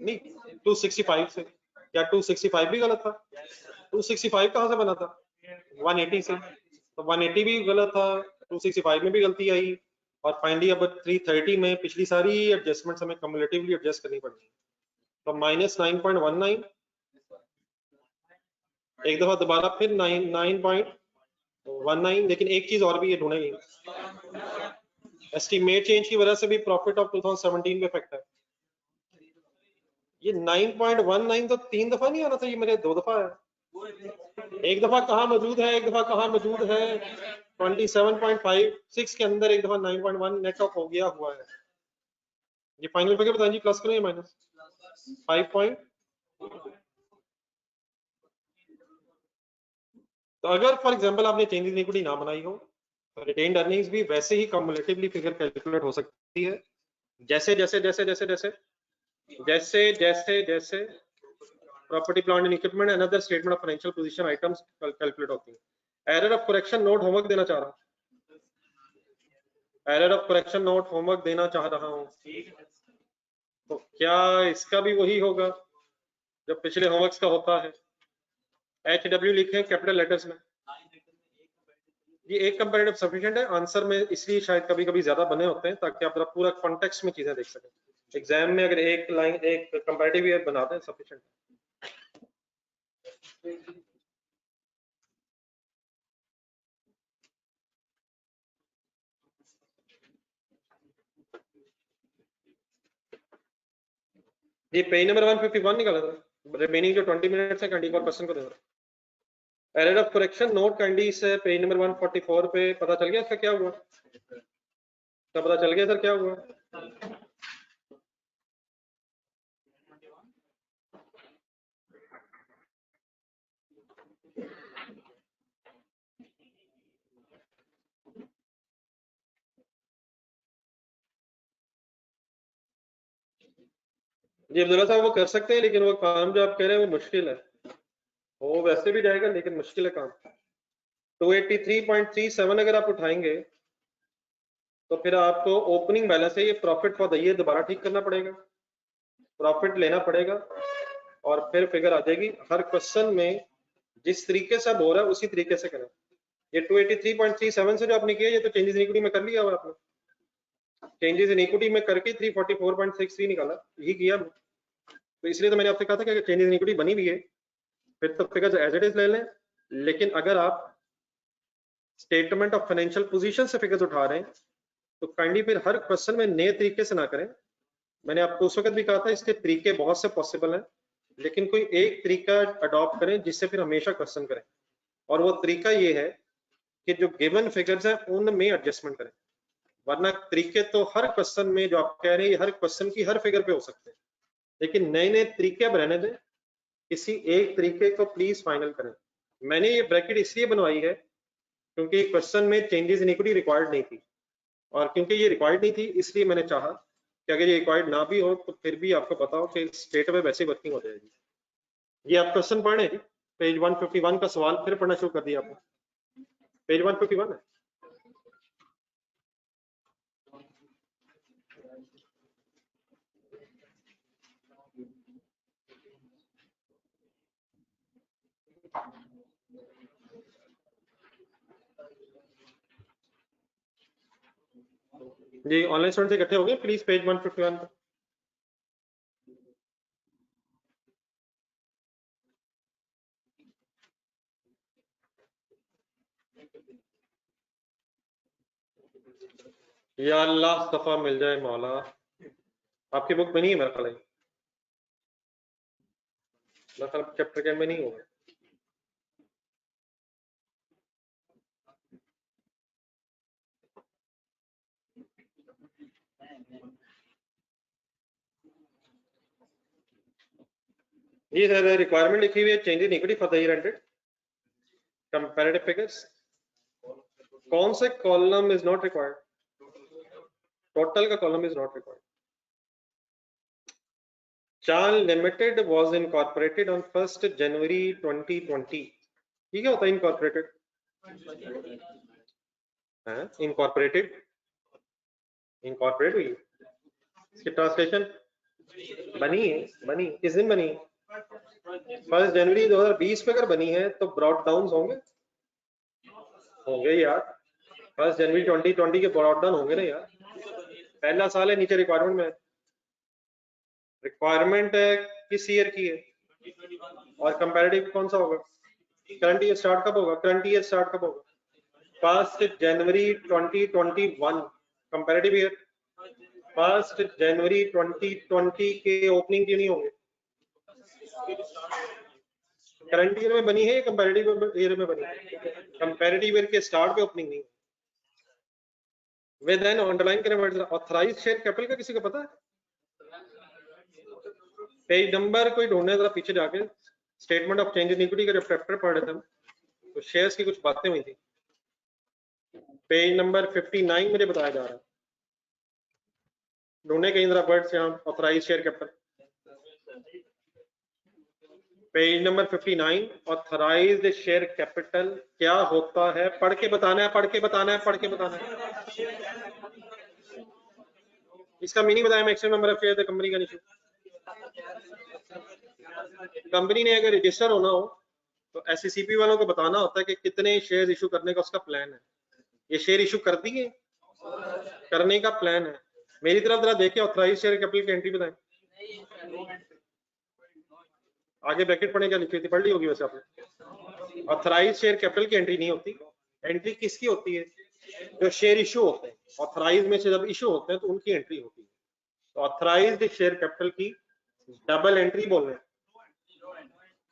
Speaker 1: नहीं 265 से, क्या 265 भी गलत था, 265 कहां से बना था, 180 से, तो 180 भी गलत था, 265 में भी गलती आई, और फाइनली अब 330 में पिछली सारी एडजस्टमेंट्स हमें कम्युलेटिवली एडजस्ट करनी पड़ेगी, तो -9.19, एक दफा दोबारा फिर 9.19, लेकिन एक चीज और भी है ढूंढेंगे, एस्टीमेट चेंज की वजह से भी प्रॉफिट ऑफ 2017 पे इफेक्ट है। ये 9.19 तो 3 दफा नहीं आना था, ये मेरे 2 दफा है, एक दफा कहाँ मौजूद है, एक दफा कहाँ मौजूद है, 27.56 के अंदर एक दफा 9.1 नेट ऑफ हो गया हुआ है। ये फाइनल फिगर बताएं जी, प्लस करें या माइनस 5 तो अगर फॉर एग्जांपल आपने चेंजेस इन इक्विटी ना बनाई हो तो रिटेन्ड अर्निंग्स भी वैसे ही कम्युलेटिवली फिगर कैलकुलेट हो सकती है, जैसे जैसे जैसे जैसे जैसे जैसे जैसे जैसे property plant and equipment and other statement of financial position items calculate होती है। Error of correction note homework देना चाह रहा हूँ, error of correction note homework देना चाह रहा हूँ, तो क्या इसका भी वही होगा जो पिछले होमवर्क्स का होता है, HW लिखें कैपिटल लेटर्स में, ये एक कंपैरेटिव सफिशिएंट है आंसर में, इसलिए शायद कभी कभी ज्यादा बने होते हैं ताकि आप पूरा कॉन्टेक्स्ट में चीजें देख सकें, एग्जाम में अगर एक लाइन एक कंपैरेटिव बना दें सफिशिएंट। ये पेज नंबर 151 निकाला था, रिमेनिंग जो 20 मिनट्स है कैंडी क्वेश्चन को देना। Error of correction note candy से पेज नंबर 144 पे पता चल गया इसका क्या हुआ, तो पता चल गया सर क्या हुआ, जी अब्दुल्ला साहब वो कर सकते हैं, लेकिन वो काम जो आप कह रहे हैं वो मुश्किल है, वो वैसे भी जाएगा लेकिन मुश्किल है काम। 283.37 अगर आप उठाएंगे तो फिर आपको ओपनिंग बैलेंस है ये प्रॉफिट फॉर द ईयर दोबारा ठीक करना पड़ेगा, प्रॉफिट लेना पड़ेगा और फिर फिगर आ जाएगी। हर क्वेश्चन में जिस तरीके से अब हो रहा है उसी तरीके से करें। ये 283.37 से जो आपने किया ये तो चेंजेस इन इक्विटी में कर लिया हुआ आपने, चेंजेस इन इक्विटी में करके 344.63 निकाला, यही किया, तो इसलिए तो मैंने आपसे कहा था कि अगर चेंजेस इन इक्विटी बनी भी है फिर तो फिगर एज इट इज ले लें, लेकिन अगर आप स्टेटमेंट ऑफ फाइनेंशियल पोजीशन से फिगर्स उठा रहे हैं तो काइंडली फिर हर क्वेश्चन में नए तरीके से ना करें। मैंने आपको उस वक्त भी कहा था इसके तरीके बहुत से पॉसिबल हैं, लेकिन कोई एक तरीका अडॉप्ट करें जिससे फिर हमेशा क्वेश्चन करें, और वो तरीका ये है कि जो गिवन फिगर्स हैं उनमें एडजस्टमेंट करें, वरना तरीके तो हर क्वेश्चन में जो आप कह रहे हैं हर क्वेश्चन की हर फिगर पे हो सकते हैं, लेकिन नए नए तरीके अब रहने दें, किसी एक तरीके को प्लीज फाइनल करें। मैंने ये ब्रैकेट इसलिए बनवाई है क्योंकि क्वेश्चन में चेंजेस इन इक्विटी रिक्वायर्ड नहीं थी, और क्योंकि ये रिक्वायर्ड नहीं थी इसलिए मैंने चाहा कि अगर ये रिक्वायर्ड ना भी हो तो फिर भी आपको पता हो कि स्टेट में वैसे वर्किंग हो जाएगी। ये आप क्वेश्चन पढ़ रहे हैं, पेज 151 का सवाल फिर पढ़ना शुरू कर दिया आपने, पेज 151 है। जी ऑनलाइन स्टूडेंट इकट्ठे हो गए प्लीज पेज 151 पर। या अल्लाह सफा मिल जाए मौला, आपकी बुक में नहीं है मेरा ख्याल, चैप्टर के में नहीं होगा। ये सर रिक्वायरमेंट लिखी हुई है, change in equity for the year ended, comparative figures, कौन से column is not required? Total का कॉलम इज नॉट रिक्वायर्ड। चाल लिमिटेड वाज इनकॉर्पोरेटेड ऑन 1 जनवरी 2020। ये क्या होता है इनकॉर्पोरेटेड? इनकॉर्पोरेटेड, इनकॉर्पोरेट हुई, इसकी ट्रांसलेशन बनी है, बनी किस दिन बनी? 1 जनवरी 2020 पे अगर बनी है तो ब्रॉड डाउन होंगे, होंगे यार, 1 जनवरी 2020 के ब्रॉड डाउन होंगे ना यार, पहला साल है, नीचे रिक्वायरमेंट में रिक्वायरमेंट किस ईयर की है, और कंपैरेटिव कौन सा होगा? करंट ईयर स्टार्ट कब होगा? करंट ईयर स्टार्ट कब होगा? 1 जनवरी 2021, कंपैरेटिव ईयर 1 जनवरी 2020 के ओपनिंग क्यों नहीं होंगे? करंट ईयर में बनी है या कंपैरेटिव ईयर में बनी है? कंपैरेटिव ईयर के स्टार्ट पे ओपनिंग नहीं। वे देन अंडरलाइन करें ऑथराइज्ड शेयर कैपिटल का किसी को पता है? पेज नंबर कोई ढूंढने जरा पीछे जाके, statement of change in equity का जब चैप्टर पढ़ रहे थे हम तो शेयर्स की कुछ बातें हुई थी, पेज नंबर 59 मुझे बताया जा रहा है, ढूंढने कहीं जरा वर्ड्स यहाँ, authorised share capital, page number 59, authorised share capital क्या होता है? पढ़ के बताना है, पढ़ के बताना है, पढ़ के बताना है। इसका मीनिंग बताया, maximum number of share the company का इशू। कंपनी ने अगर रजिस्टर होना हो तो एससीसीपी वालों को बताना होता है कि कितने शेयर इशू करने का उसका प्लान है। ये शेयर इशू कर दिए, करने का प्लान है। मेरी तरफ जरा देखिए, ऑथराइज्ड शेयर कैपिटल की एंट्री बताएं, आगे ब्रैकेट पढ़ने क्या लिखी थी, पढ़ ली होगी वैसे आपने। ऑथराइज्ड शेयर कैपिटल की एंट्री नहीं होती, एंट्री किसकी होती है? जो शेयर इशू होते हैं, ऑथराइज में से जब इशू होते हैं तो उनकी एंट्री होती है। तो ऑथराइज्ड शेयर कैपिटल की डबल एंट्री बोल रहे हैं,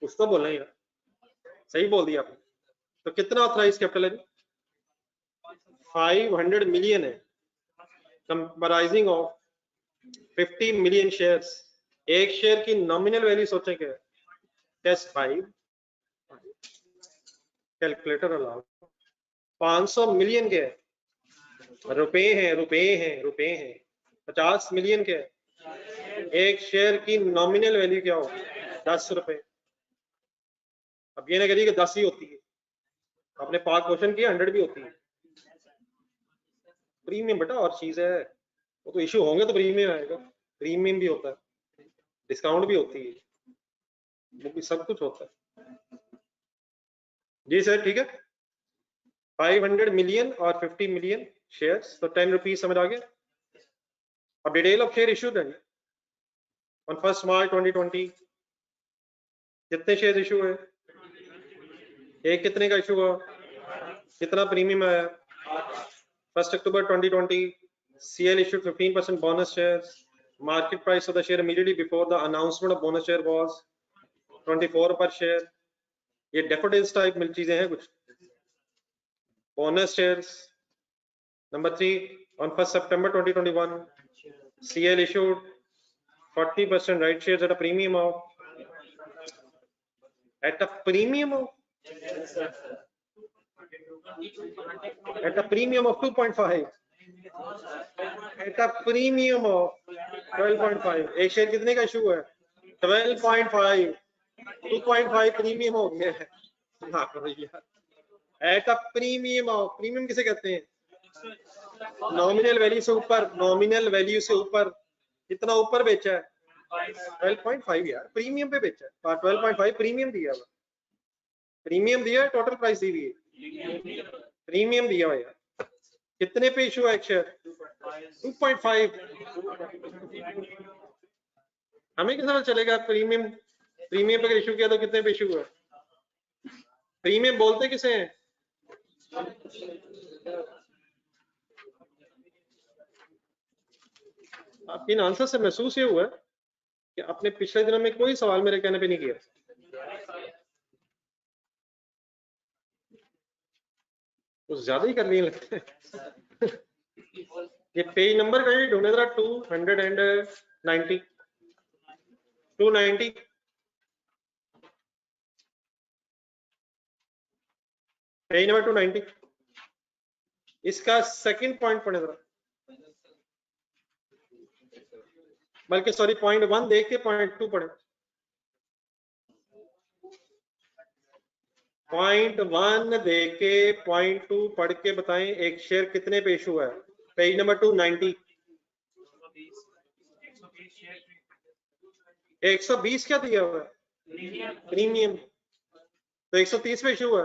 Speaker 1: उसको बोल रहे हैं, सही बोल दिया आपने। तो कितना ऑथराइज्ड कैपिटल है? 500 मिलियन है, कंप्राइजिंग ऑफ 50 मिलियन शेयर्स। एक शेयर की नॉमिनल वैल्यू सोचें क्या है? टेस्ट 5 कैलकुलेटर अलाउ, 500 मिलियन के रुपए हैं, रुपए हैं, रुपए हैं, 50 मिलियन के एक शेयर की नॉमिनल वैल्यू क्या हो? 10 रुपए। अब ये ना करिए कि 10 ही होती है, आपने 5 क्वेश्चन किया, 100 भी होती है। प्रीमियम बेटा और चीज है, वो तो इशू होंगे तो प्रीमियम आएगा, प्रीमियम भी होता है, डिस्काउंट भी होती है, वो भी सब कुछ होता है। जी सर ठीक है, 500 मिलियन और 50 मिलियन शेयर्स, तो 10 रुपीज समझ आ गया। अब डिटेल ऑफ शेयर इशू देंगे ऑन 1 मार्च 2020, कितने शेयर इशू हुए? एक कितने का इशू हुआ? कितना प्रीमियम आया? 1 अक्टूबर 2020, CL issued 15% bonus shares. Market price of the share immediately before the announcement of bonus share was 24 पर शेयर, ये डेफोडिल्स टाइप मिल चीजें हैं कुछ। Bonus shares. Number 3, on 1st September 2021, CL issued 40% right shares at a premium of 2.5, at a premium of 12.5। एक share कितने का issue है? 12.5, 2.5 premium हो गया है। At a premium of, premium किसे कहते हैं? नॉमिनल वैल्यू से ऊपर, नॉमिनल वैल्यू से ऊपर। कितना ऊपर बेचा है? 12.5 यार, प्रीमियम पे बेचा है। 12.5 प्रीमियम दिया हुआ, प्रीमियम दिया है, टोटल प्राइस दी हुई है, प्रीमियम दिया हुआ यार। कितने पे इशू है एक शेयर? 2.5। हमें कितना चलेगा प्रीमियम? प्रीमियम पे इशू किया तो कितने पे इशू हुआ? प्रीमियम बोलते किसे हैं? आपके इन आंसर से महसूस ये हुआ है कि आपने पिछले दिनों में कोई सवाल मेरे कहने पे नहीं किया। कुछ ज्यादा ही कर लिए लगते हैं। ये पेज नंबर कहीं ढूंढे जरा, 290, 290। पेज नंबर 290, इसका सेकंड पॉइंट पढ़े जरा, बल्कि सॉरी पॉइंट 1 देख के पॉइंट 2 पढ़े। पॉइंट 1 देख के पॉइंट 2 पढ़ के बताएं एक शेयर कितने पे इशू है। Page number 290। 120 क्या दिया हुआ है? प्रीमियम। तो 130 पे इशू है।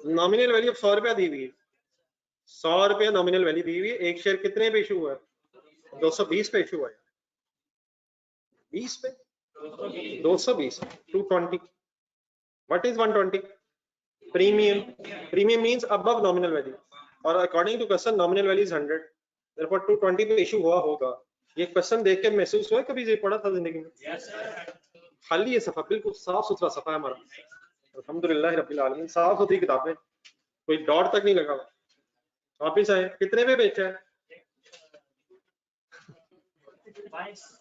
Speaker 1: नॉमिनल वैल्यू 100 रुपया दी हुई है, 100 रुपया नॉमिनल वैल्यू दी हुई है। एक शेयर कितने पे इशू हुआ है? 220 पे इशू हुआ है। 20 पे 220, 220। What is 120? Premium. Premium means above nominal value, और according to question nominal value is 100, therefore 220 पे इशू हुआ होगा। ये क्वेश्चन देख के महसूस हुआ कभी ये पढ़ा था जिंदगी में? खाली ये सफा बिल्कुल साफ सुथरा सफा है हमारा, अल्हम्दुलिल्लाह रब्बिल आलमीन। साफ सुथरी किताबें, कोई डॉट तक नहीं लगा। वापिस आए, कितने पे बेचा है?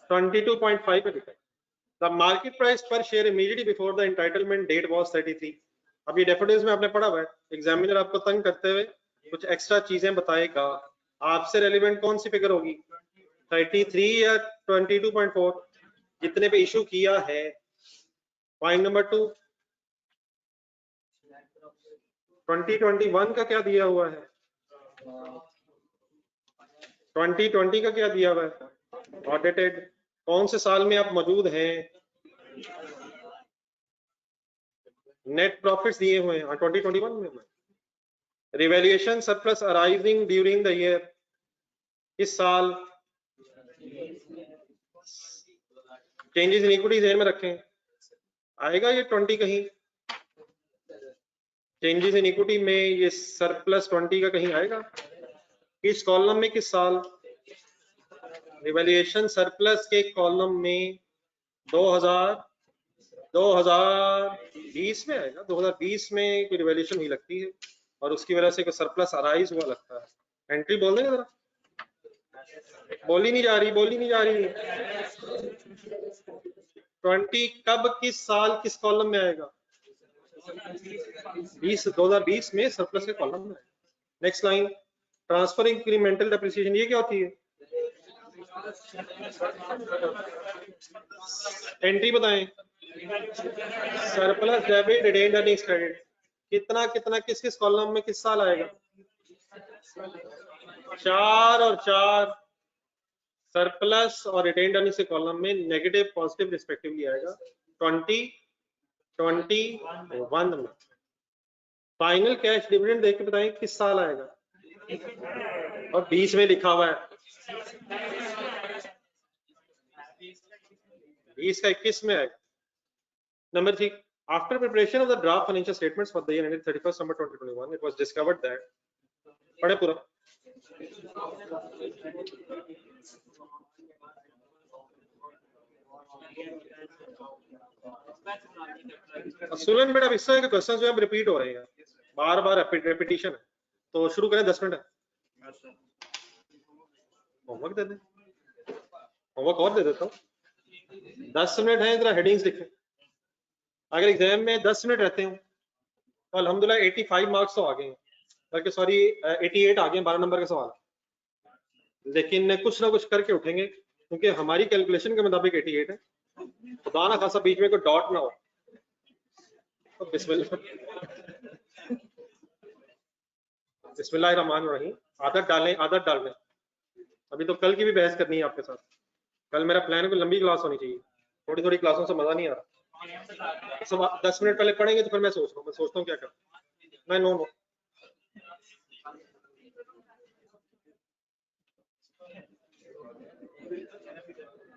Speaker 1: 22.5 पे बिका। The market price per share immediately before the entitlement date was 33। अब ये डेफोडिल्स में आपने पढ़ा हुआ है, एग्जामिनर आपको तंग करते हुए कुछ एक्स्ट्रा चीजें बताएगा। आपसे रेलिवेंट कौन सी फिगर होगी? 33 या 22.4, जितने पे इशू किया है। पॉइंट नंबर 2, 2021 का क्या दिया हुआ है? 2020 का क्या दिया हुआ है? ऑडिटेड। कौन से साल में आप मौजूद हैं? नेट प्रॉफिट्स दिए हुए हैं 2021 में। Revaluation surplus arising during the year, किस साल? चेंजेस इन इक्विटी ध्यान में रखें, आएगा ये 20 कहीं? चेंजेस इन इक्विटी में ये सरप्लस 20 का कहीं आएगा? किस कॉलम में, किस साल? रिवैल्यूएशन सरप्लस के कॉलम में 2020 में आएगा। 2020 में कोई रिवैल्यूएशन हुई लगती है और उसकी वजह से कोई सरप्लस अराइज हुआ लगता है। एंट्री बोल देंगे जरा, बोली नहीं जा रही, बोली नहीं जा रही। 20 कब, किस साल, किस कॉलम में आएगा? 2020 में सरप्लस के कॉलम में। Next line, transfer incremental depreciation, ये क्या होती है? एंट्री बताएं। Surplus debit retained earnings credit, कितना कितना किस किस कॉलम में किस साल आएगा? 4 और 4 सरप्लस और रिटेन्ड अर्निंग्स के कॉलम में नेगेटिव पॉजिटिव रिस्पेक्टिवली आएगा 2021 में। फाइनल कैश डिविडेंड देख के बताएं किस साल आएगा? और 20 में लिखा हुआ है, 20 का 21 में आएगा। Number 3, after preparation of the draft financial statements for the year ended 31st December 2021, it was discovered that, पढ़े पूरा। सुलन बेटा इस तरह के क्वेश्चन जो है रिपीट हो रहे हैं, बार बार रेपिटेशन है, तो शुरू करें। 10 मिनट है, होमवर्क दे दें, होमवर्क और दे देता हूँ। 10 मिनट है, जरा हेडिंग्स लिखें। अगर एग्जाम में 10 मिनट रहते हो तो अल्हम्दुलिल्लाह 85 मार्क्स तो आ गए हैं, बल्कि सॉरी 88 आ गए, 12 नंबर का सवाल। लेकिन कुछ ना कुछ करके उठेंगे, क्योंकि हमारी कैलकुलेशन के मुताबिक 88 है। खुदा ना खासा बीच में कोई डॉट ना हो तो बिस्मिल्लाहिर्रहमानिर्रहीम। आदत डालें, आदत डाल लें। अभी तो कल की भी बहस करनी है आपके साथ। कल मेरा प्लान है कोई लंबी क्लास होनी चाहिए, थोड़ी थोड़ी क्लासों से मजा नहीं आ रहा। सब 10 मिनट पहले पढ़ेंगे तो फिर मैं सोचता हूँ क्या करूँ मैं। नो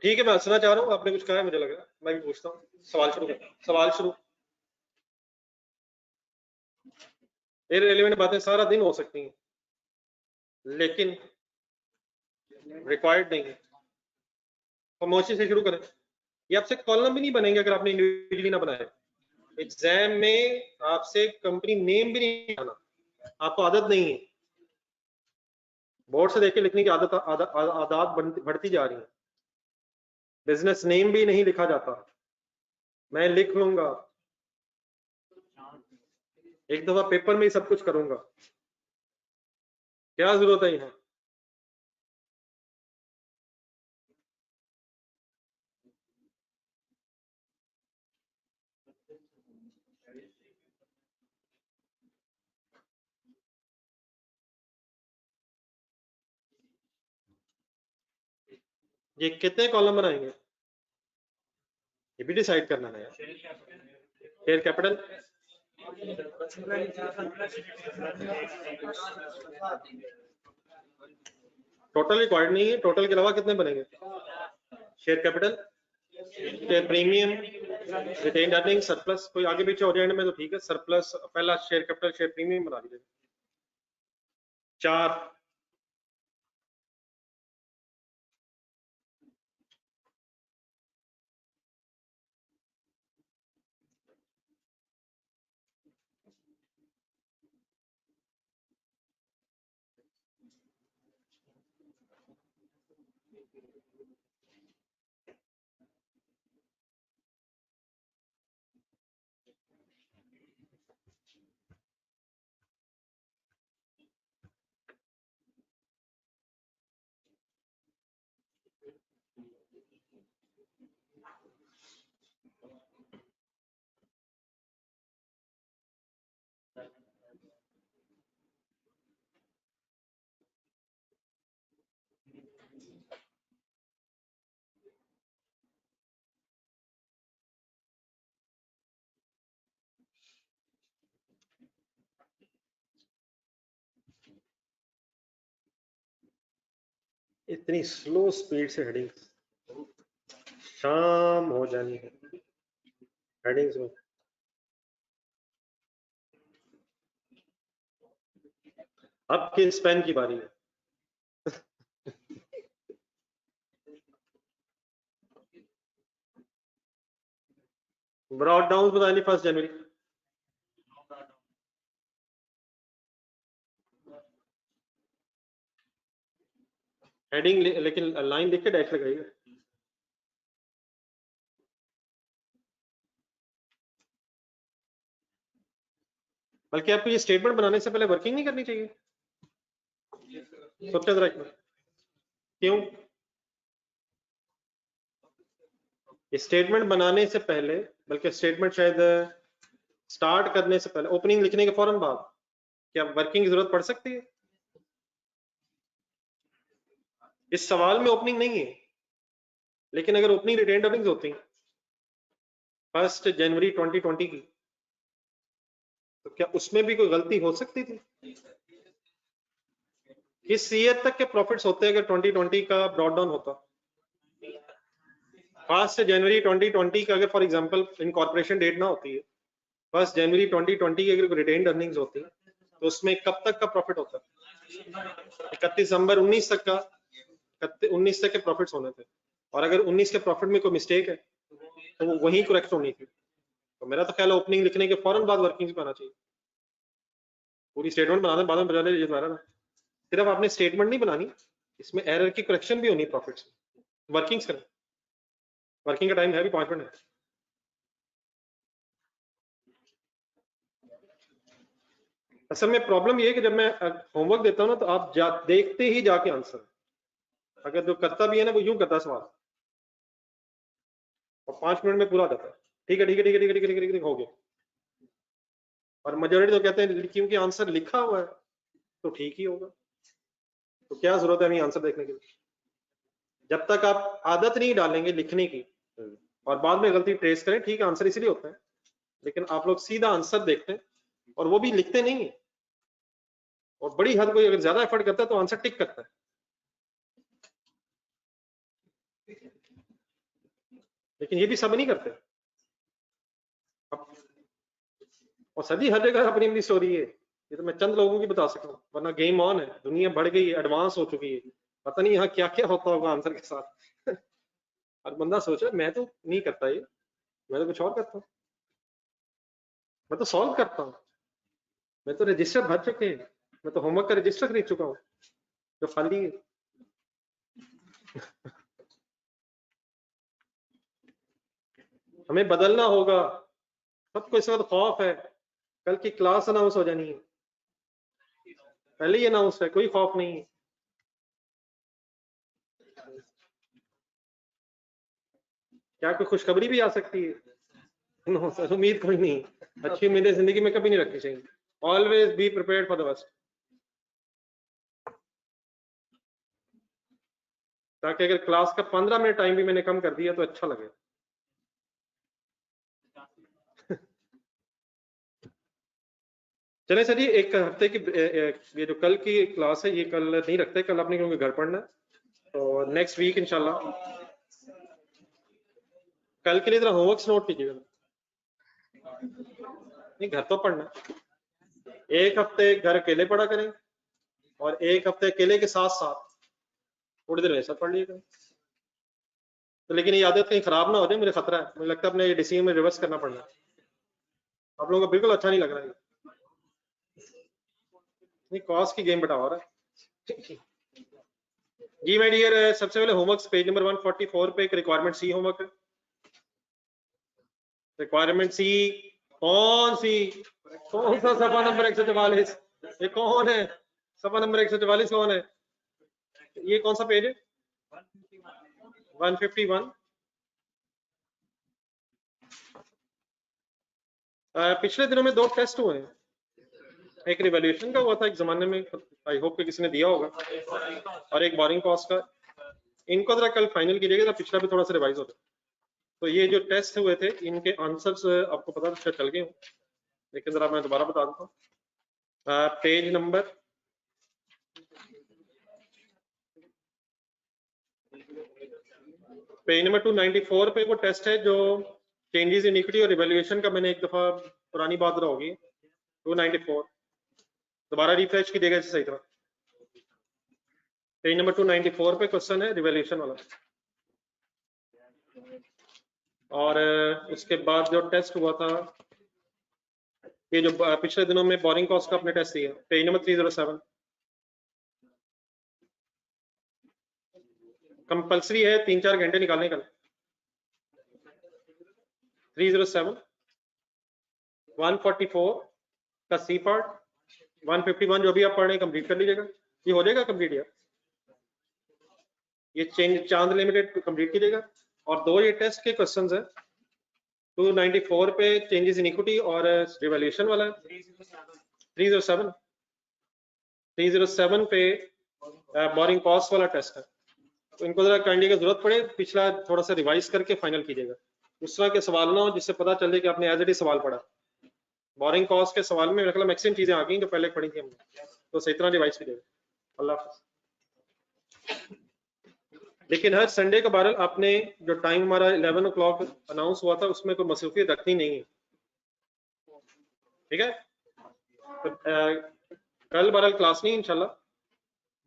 Speaker 1: ठीक है, मैं हंसना चाह रहा हूँ, आपने कुछ कहा है मुझे लग रहा है, मैं भी पूछता हूँ। सवाल शुरू कर, सवाल शुरू। इररिलेवेंट बातें सारा दिन हो सकती हैं, लेकिन रिक्वायर्ड नहीं है। खामोशी से शुरू करें। ये आपसे कॉलम भी नहीं बनेंगे अगर आपने इंडिविजुअली ना बनाया। एग्जाम में आपसे कंपनी नेम भी नहीं आना, आपको आदत नहीं है। बोर्ड से देख के लिखने की आदत बढ़ती जा रही है। बिजनेस नेम भी नहीं लिखा जाता, मैं लिख लूंगा, एक दफा पेपर में ही सब कुछ करूंगा। क्या जरूरत है यहाँ? ये कितने कॉलम बनाएंगे ये भी डिसाइड करना है यार। शेयर कैपिटल टोटल रिक्वायर्ड नहीं है, टोटल के अलावा कितने बनेंगे? Share capital, share premium, retained earning, surplus. कोई आगे पीछे हो जाए में तो ठीक है। सरप्लस पहला शेयर कैपिटल, शेयर प्रीमियम बना लीजिए। 4 इतनी स्लो स्पीड से हेडिंग्स शाम हो जानी है हेडिंग्स में। अब किस पेन की बारी है? ब्रॉड डाउन बतानी 1 जनवरी। हेडिंग लेकिन लाइन लिख के डैश लगाइए। बल्कि आपको ये स्टेटमेंट बनाने से पहले वर्किंग नहीं करनी चाहिए? सोचते जरा क्यों? स्टेटमेंट बनाने से पहले, बल्कि स्टेटमेंट शायद स्टार्ट करने से पहले, ओपनिंग लिखने के फौरन बाद क्या वर्किंग की जरूरत पड़ सकती है? इस सवाल में ओपनिंग नहीं है, लेकिन अगर ओपनिंग रिटेन्ड अर्निंग्स होती 1 जनवरी 2020 की, तो क्या उसमें भी कोई गलती हो सकती थी? किस ईयर तक के प्रॉफिट्स होते अगर 2020 का ब्रॉड डाउन होता? 1 जनवरी 2020 का अगर फॉर एग्जांपल इनकॉर्पोरेशन डेट ना होती है, 1 जनवरी 2020 की अगर रिटेन्ड अर्निंग्स होती तो उसमें कब तक का प्रॉफिट होता? 31 दिसंबर 19 तक का, 19 तक के प्रॉफिट्स होने थे। और अगर 19 के प्रॉफिट में कोई मिस्टेक है तो वो वहीं करेक्ट होनी थी। तो मेरा तो ख्याल ओपनिंग लिखने के फौरन बाद वर्किंग्स पे आना चाहिए। पूरी स्टेटमेंट बना दें, बाद में बजा ले, ये सारा ना। सिर्फ आपने स्टेटमेंट नहीं बनानी, इसमें एरर की करेक्शन भी होनी प्रॉफिट्स में। वर्किंग्स करें, वर्किंग का टाइम है भी 5 मिनट है। असल में प्रॉब्लम ये है कि जब मैं होमवर्क देता हूँ ना, तो आप देखते ही जाके आंसर, अगर जो करता भी है ना वो यूं करता सवाल और 5 मिनट में पूरा करता है, ठीक है ठीक है ठीक है ठीक है ठीक है ठीक है हो गया। और मेजोरिटी तो कहते हैं क्योंकि आंसर लिखा हुआ है तो ठीक ही होगा, तो क्या जरूरत है अभी आंसर देखने की। जब तक आप आदत नहीं डालेंगे लिखने की और बाद में गलती ट्रेस करें, ठीक है आंसर इसलिए होता है, लेकिन आप लोग सीधा आंसर देखते हैं और वो भी लिखते नहीं है, और बड़ी हद कोई अगर ज्यादा एफर्ट करता है तो आंसर टिक करता है। लेकिन ये भी सब नहीं करते। और सभी हर जगह अपनी अपनी स्टोरी है, ये तो मैं चंद लोगों की बता सकता हूँ, वरना गेम ऑन है, दुनिया बढ़ गई है, एडवांस हो चुकी है, पता नहीं यहाँ क्या क्या होता होगा आंसर के साथ। हर बंदा सोच रहा है मैं तो नहीं करता ये, मैं तो कुछ और करता हूँ, मैं तो सॉल्व करता हूँ, मैं तो रजिस्टर भर चुके हैं, मैं तो होमवर्क का रजिस्टर खरीद चुका हूँ जो खाली है। हमें बदलना होगा, सबको इस वक्त खौफ है, कल की क्लास अनाउंस हो जानी है, पहले ही अनाउंस है, कोई खौफ नहीं है। क्या कोई खुशखबरी भी आ सकती है? नो सर, उम्मीद कोई नहीं, अच्छी उम्मीदें जिंदगी में कभी नहीं रखनी चाहिए। Always be prepared for the worst, ताकि अगर क्लास का 15 मिनट टाइम भी मैंने कम कर दिया तो अच्छा लगे। चले सर जी, एक हफ्ते की ये जो कल की क्लास है ये कल नहीं रखते, कल आपने क्योंकि घर पढ़ना है, तो नेक्स्ट वीक इंशाल्लाह कल के लिए जरा होमवर्क नोट कीजिएगा। नहीं घर तो पढ़ना, एक हफ्ते घर अकेले पढ़ा करें और एक हफ्ते अकेले के साथ साथ थोड़ी देर ऐसा पढ़ लीजिएगा। तो लेकिन ये आदत कहीं खराब ना हो जाए, मुझे खतरा है, मुझे लगता है अपने ये डिसीजन में रिवर्स करना पड़ना। आप लोगों को बिल्कुल अच्छा नहीं लग रहा है, नहीं कॉस की गेम बताओ रहा है। जी माय डियर, सबसे पहले होमवर्क पेज नंबर 144 पे एक रिक्वायरमेंट सी होमवर्क है। रिक्वायरमेंट सी कौन सी, कौन सा सफा नंबर 144, ये कौन है सफा नंबर 144 कौन है, ये कौन सा पेज है? 151। पिछले दिनों में 2 टेस्ट हुए हैं, एक रिवॉल्यूशन का हुआ था एक जमाने में, आई होप कि किसी ने दिया होगा, और एक बोरिंग कॉस्ट का। इनको जरा कल फाइनल कीजिएगा, पिछला भी थोड़ा सा रिवाइज हो जाए। तो ये जो टेस्ट हुए थे इनके आंसर्स आपको पता चल गए हों, लेकिन जरा मैं दोबारा बता देता हूँ। पेज नंबर पेज नंबर 294 पे वो टेस्ट है जो चेंजेस इन इक्विटी और इवैल्यूएशन का, मैंने एक दफा पुरानी बात होगी 294, दोबारा रिफ्रेश कीजिएगा इसे सही तरह। पेज नंबर 294 पे क्वेश्चन है रिवैल्यूएशन वाला, और उसके बाद जो टेस्ट हुआ था ये जो पिछले दिनों में बोरिंग कॉस्ट का अपने टेस्ट दिया, पेज नंबर 307। कंपल्सरी है 3-4 घंटे निकालने का। 307, 144 का सी पार्ट, 151 जो भी आप पढ़ रहे हैं कंप्लीट कर लीजिएगा, ये हो जाएगा कंप्लीट यार, ये चांद लिमिटेड कंप्लीट कीजिएगा। और 2 ये टेस्ट के क्वेश्चंस है, 294 पे चेंजेस इन इक्विटी और रिवैल्यूएशन वाला है, 307 पे बोरिंग कॉस्ट वाला टेस्ट है। तो इनको जरा काइंडली की जरूरत पड़े पिछला थोड़ा सा रिवाइज करके फाइनल कीजिएगा, उस तरह के सवाल ना हो जिससे पता चल जाए कि आपने एज इट इज सवाल पढ़ा। बोरिंग कॉस्ट के सवाल में मतलब मैक्सिमम चीजें आ गई जो पहले पढ़ी थी हमने, तो सही तरह रिवाइज कीजिएगा। अल्लाह हाफिज़। लेकिन हर संडे के बारे आपने जो टाइम हमारा 11 o'clock अनाउंस हुआ था उसमें कोई मसरूफियत रखनी नहीं है, ठीक है? तो कल बहरहाल क्लास नहीं, इंशाल्लाह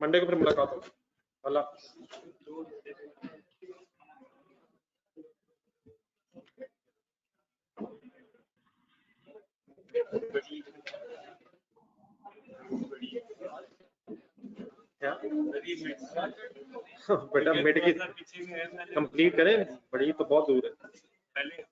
Speaker 1: मंडे को फिर मुलाकात होगी। अल्लाह हाफिज़। क्या बेटा मिड की कंप्लीट करें, बड़ी तो बहुत दूर है पहले।